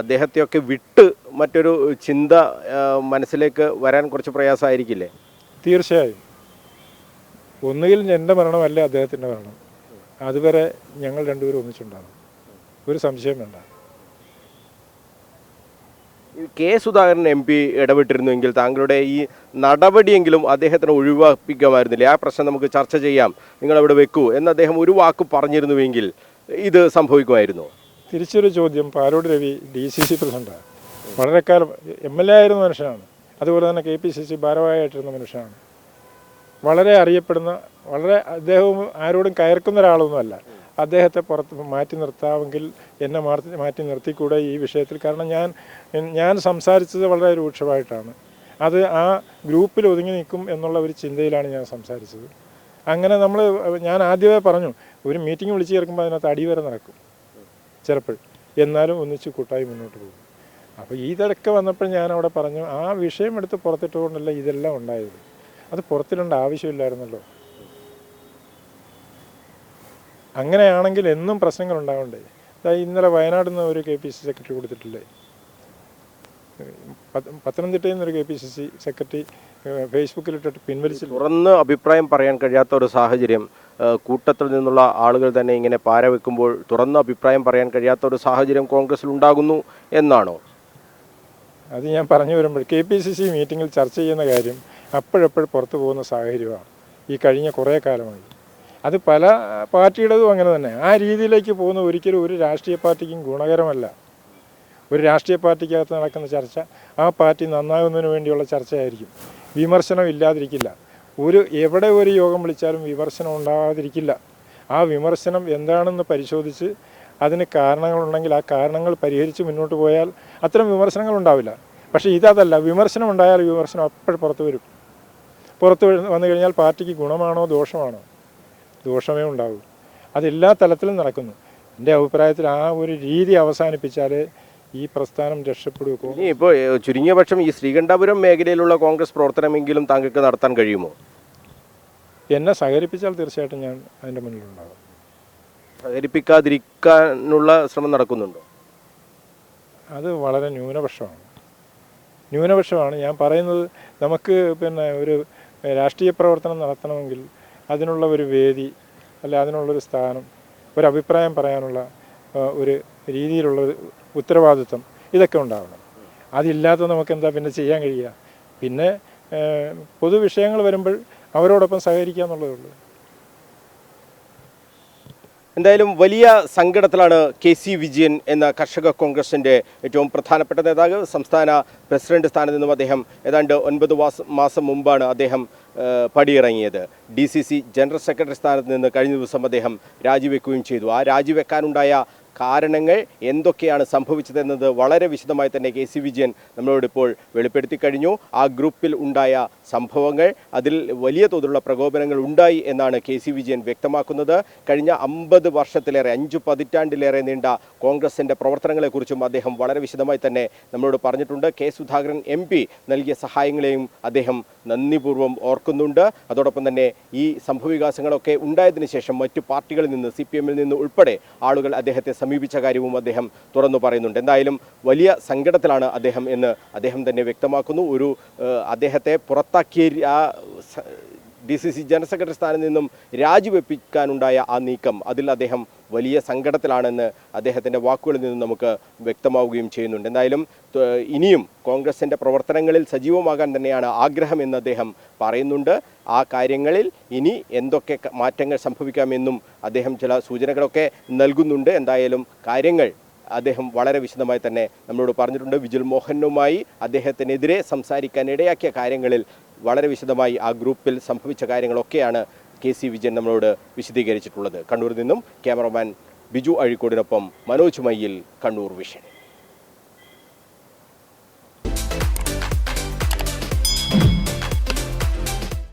അദ്ദേഹത്തെയൊക്കെ വിട്ട് മറ്റൊരു ചിന്ത മനസ്സിലേക്ക് വരാൻ കുറച്ച് പ്രയാസമായിരിക്കില്ലേ? തീർച്ചയായും. ഒന്നുകിൽ എൻ്റെ മരണമല്ല അദ്ദേഹത്തിൻ്റെ മരണം. അതുവരെ ഞങ്ങൾ രണ്ടുപേരും ഒന്നിച്ചുണ്ടാകും. ഒരു സംശയം വേണ്ട. കെ സുധാകരൻ MP ഇടപെട്ടിരുന്നുവെങ്കിൽ താങ്കളുടെ ഈ നടപടിയെങ്കിലും അദ്ദേഹത്തിന് ഒഴിവാപ്പിക്കാമായിരുന്നില്ലേ? ആ പ്രശ്നം നമുക്ക് ചർച്ച ചെയ്യാം, നിങ്ങളവിടെ വെക്കൂ എന്ന് അദ്ദേഹം ഒരു വാക്ക് പറഞ്ഞിരുന്നുവെങ്കിൽ ഇത് സംഭവിക്കുമായിരുന്നു. തിരിച്ചൊരു ചോദ്യം. പാലോട് രവി DCC പ്രസിഡന്റാണ്. വളരെ കാലം MLA ആയിരുന്ന മനുഷ്യനാണ്. അതുപോലെ തന്നെ KPCC ഭാരവാഹിയായിട്ടിരുന്ന മനുഷ്യനാണ്. വളരെ അറിയപ്പെടുന്ന, അദ്ദേഹവും ആരോടും കയർക്കുന്ന ഒരാളൊന്നുമല്ല. അദ്ദേഹത്തെ പുറത്ത് മാറ്റി നിർത്താമെങ്കിൽ എന്നെ മാറ്റി നിർത്തിക്കൂടെ ഈ വിഷയത്തിൽ? കാരണം ഞാൻ സംസാരിച്ചത് വളരെ രൂക്ഷമായിട്ടാണ്. അത് ആ ഗ്രൂപ്പിൽ ഒതുങ്ങി നിൽക്കും എന്നുള്ള ഒരു ചിന്തയിലാണ് ഞാൻ സംസാരിച്ചത്. അങ്ങനെ ഞാൻ ആദ്യമേ പറഞ്ഞു, ഒരു മീറ്റിംഗ് വിളിച്ച് ചേർക്കുമ്പോൾ അതിനകത്ത് അടിവരെ നടക്കും ചിലപ്പോൾ. എന്നാലും ഒന്നിച്ച് കൂട്ടായി മുന്നോട്ട് പോകും. അപ്പോൾ ഇതൊക്കെ വന്നപ്പോൾ ഞാൻ അവിടെ പറഞ്ഞു, ആ വിഷയം എടുത്ത് പുറത്തിട്ടുകൊണ്ടല്ല ഇതെല്ലാം ഉണ്ടായത്. അത് പുറത്തിടേണ്ട ആവശ്യമില്ലായിരുന്നല്ലോ. അങ്ങനെയാണെങ്കിൽ എന്നും പ്രശ്നങ്ങൾ ഉണ്ടാവണ്ടേ? ഇന്നലെ വയനാട് നിന്ന് ഒരു KPCC സെക്രട്ടറി കൊടുത്തിട്ടില്ലേ? പത്തനംതിട്ടയിൽ നിന്നൊരു KPCC സെക്രട്ടറി ഫേസ്ബുക്കിലിട്ടിട്ട് പിൻവലിച്ചു. തുറന്ന് അഭിപ്രായം പറയാൻ കഴിയാത്ത ഒരു സാഹചര്യം, കൂട്ടത്തിൽ നിന്നുള്ള ആളുകൾ തന്നെ ഇങ്ങനെ പാരവെക്കുമ്പോൾ തുറന്ന് അഭിപ്രായം പറയാൻ കഴിയാത്ത ഒരു സാഹചര്യം കോൺഗ്രസിൽ ഉണ്ടാകുന്നു എന്നാണോ? അത് ഞാൻ പറഞ്ഞു വരുമ്പോൾ KPCC മീറ്റിങ്ങിൽ ചർച്ച ചെയ്യുന്ന കാര്യം അപ്പോഴപ്പോൾ പുറത്തു പോകുന്ന സാഹചര്യമാണ് ഈ കഴിഞ്ഞ കുറേ കാലമായി. അത് പല പാർട്ടിയുടേതും അങ്ങനെ തന്നെ. ആ രീതിയിലേക്ക് പോകുന്ന ഒരിക്കലും ഒരു രാഷ്ട്രീയ പാർട്ടിക്കും ഗുണകരമല്ല. ഒരു രാഷ്ട്രീയ പാർട്ടിക്കകത്ത് നടക്കുന്ന ചർച്ച ആ പാർട്ടി നന്നാകുന്നതിന് വേണ്ടിയുള്ള ചർച്ചയായിരിക്കും. വിമർശനം ഇല്ലാതിരിക്കില്ല. എവിടെ ഒരു യോഗം വിളിച്ചാലും വിമർശനം ഉണ്ടാകാതിരിക്കില്ല. ആ വിമർശനം എന്താണെന്ന് പരിശോധിച്ച് അതിന് കാരണങ്ങളുണ്ടെങ്കിൽ ആ കാരണങ്ങൾ പരിഹരിച്ച് മുന്നോട്ട് പോയാൽ അത്തരം വിമർശനങ്ങൾ ഉണ്ടാവില്ല. പക്ഷേ ഇതല്ല. വിമർശനം ഉണ്ടായാൽ വിമർശനം അപ്പോഴും പുറത്തു വരും. പുറത്ത് വന്നു കഴിഞ്ഞാൽ പാർട്ടിക്ക് ഗുണമാണോ ദോഷമാണോ? ദോഷമേ ഉണ്ടാകൂ. അതെല്ലാ തലത്തിലും നടക്കുന്നു. എൻ്റെ അഭിപ്രായത്തിൽ ആ ഒരു രീതി അവസാനിപ്പിച്ചാലേ ഈ പ്രസ്ഥാനം രക്ഷപ്പെടുകയോ. ഇപ്പോൾ ചുരുങ്ങിയ പക്ഷം ഈ ശ്രീകണ്ഠപുരം മേഖലയിലുള്ള കോൺഗ്രസ് പ്രവർത്തനമെങ്കിലും താങ്കൾക്ക് നടത്താൻ കഴിയുമോ? എന്നെ സഹകരിപ്പിച്ചാൽ തീർച്ചയായിട്ടും ഞാൻ അതിൻ്റെ മുന്നിലുണ്ടാകും. സഹകരിപ്പിക്കാതിരിക്കാനുള്ള ശ്രമം നടക്കുന്നുണ്ടോ? അത് വളരെ ന്യൂനപക്ഷമാണ്. ഞാൻ പറയുന്നത്, നമുക്ക് ഒരു രാഷ്ട്രീയ പ്രവർത്തനം നടത്തണമെങ്കിൽ അതിനുള്ള ഒരു വേദി, അല്ല അതിനുള്ളൊരു സ്ഥാനം, ഒരു അഭിപ്രായം പറയാനുള്ള ഒരു രീതിയിലുള്ള ഉത്തരവാദിത്വം, ഇതൊക്കെ ഉണ്ടാവണം. അതില്ലാത്ത നമുക്ക് എന്താ പിന്നെ ചെയ്യാൻ കഴിയുക? പിന്നെ പൊതുവിഷയങ്ങൾ വരുമ്പോൾ അവരോടൊപ്പം സഹകരിക്കുക എന്നുള്ളതേ ഉള്ളൂ. എന്തായാലും വലിയ സങ്കടത്തിലാണ് KC വിജയൻ എന്ന കർഷക കോൺഗ്രസിൻ്റെ ഏറ്റവും പ്രധാനപ്പെട്ട നേതാവ്. സംസ്ഥാന പ്രസിഡന്റ് സ്ഥാനത്ത് നിന്നും അദ്ദേഹം ഏതാണ്ട് 9 മാസം മുമ്പാണ് അദ്ദേഹം പടിയിറങ്ങിയത്. DCC ജനറൽ സെക്രട്ടറി സ്ഥാനത്ത് നിന്ന് കഴിഞ്ഞ ദിവസം അദ്ദേഹം രാജിവെക്കുകയും ചെയ്തു. ആ രാജിവെക്കാനുണ്ടായ കാരണങ്ങൾ എന്തൊക്കെയാണ് സംഭവിച്ചതെന്നത് വളരെ വിശദമായി തന്നെ KC വിജയൻ നമ്മളോടിപ്പോൾ വെളിപ്പെടുത്തി കഴിഞ്ഞു. ആ ഗ്രൂപ്പിൽ ഉണ്ടായ സംഭവങ്ങൾ, അതിൽ വലിയ തോതിലുള്ള പ്രകോപനങ്ങൾ ഉണ്ടായി എന്നാണ് KC വിജയൻ വ്യക്തമാക്കുന്നത്. കഴിഞ്ഞ 50 വർഷത്തിലേറെ, 5 പതിറ്റാണ്ടിലേറെ നീണ്ട കോൺഗ്രസിൻ്റെ പ്രവർത്തനങ്ങളെക്കുറിച്ചും അദ്ദേഹം വളരെ വിശദമായി തന്നെ നമ്മളോട് പറഞ്ഞിട്ടുണ്ട്. കെ സുധാകരൻ MP നൽകിയ സഹായങ്ങളെയും അദ്ദേഹം നന്ദിപൂർവ്വം ഓർക്കുന്നുണ്ട്. അതോടൊപ്പം തന്നെ ഈ സംഭവവികാസങ്ങളൊക്കെ ഉണ്ടായതിനു ശേഷം മറ്റു പാർട്ടികളിൽ നിന്ന്, CPM-ൽ നിന്ന് ഉൾപ്പെടെ ആളുകൾ അദ്ദേഹത്തെ സമീപിച്ച കാര്യവും അദ്ദേഹം തുറന്നു പറയുന്നുണ്ട്. എന്തായാലും വലിയ സങ്കടത്തിലാണ് അദ്ദേഹം എന്ന് അദ്ദേഹം തന്നെ വ്യക്തമാക്കുന്നു. അദ്ദേഹത്തെ പുറത്താക്കിയ DCC ജനറൽ സെക്രട്ടറി സ്ഥാനത്ത് നിന്നും രാജിവെപ്പിക്കാനുണ്ടായ ആ നീക്കം, അതിൽ അദ്ദേഹം വലിയ സങ്കടത്തിലാണെന്ന് അദ്ദേഹത്തിൻ്റെ വാക്കുകളിൽ നിന്ന് നമുക്ക് വ്യക്തമാവുകയും ചെയ്യുന്നുണ്ട്. എന്തായാലും ഇനിയും കോൺഗ്രസിൻ്റെ പ്രവർത്തനങ്ങളിൽ സജീവമാകാൻ തന്നെയാണ് ആഗ്രഹമെന്ന് അദ്ദേഹം പറയുന്നുണ്ട്. ആ കാര്യങ്ങളിൽ ഇനി എന്തൊക്കെ മാറ്റങ്ങൾ സംഭവിക്കാമെന്നും അദ്ദേഹം ചില സൂചനകളൊക്കെ നൽകുന്നുണ്ട്. എന്തായാലും കാര്യങ്ങൾ അദ്ദേഹം വളരെ വിശദമായി തന്നെ നമ്മളോട് പറഞ്ഞിട്ടുണ്ട്. വിജിൽ മോഹനുമായി അദ്ദേഹത്തിനെതിരെ സംസാരിക്കാൻ ഇടയാക്കിയ കാര്യങ്ങളിൽ വളരെ വിശദമായി ആ ഗ്രൂപ്പിൽ സംഭവിച്ച കാര്യങ്ങളൊക്കെയാണ് KC വിജയൻ നമ്മളോട് വിശദീകരിച്ചിട്ടുള്ളത്. കണ്ണൂരിൽ നിന്നും ക്യാമറമാൻ ബിജു അഴീക്കോടിനൊപ്പം മനോജ് മയ്യിൽ, കണ്ണൂർ വിഷൻ.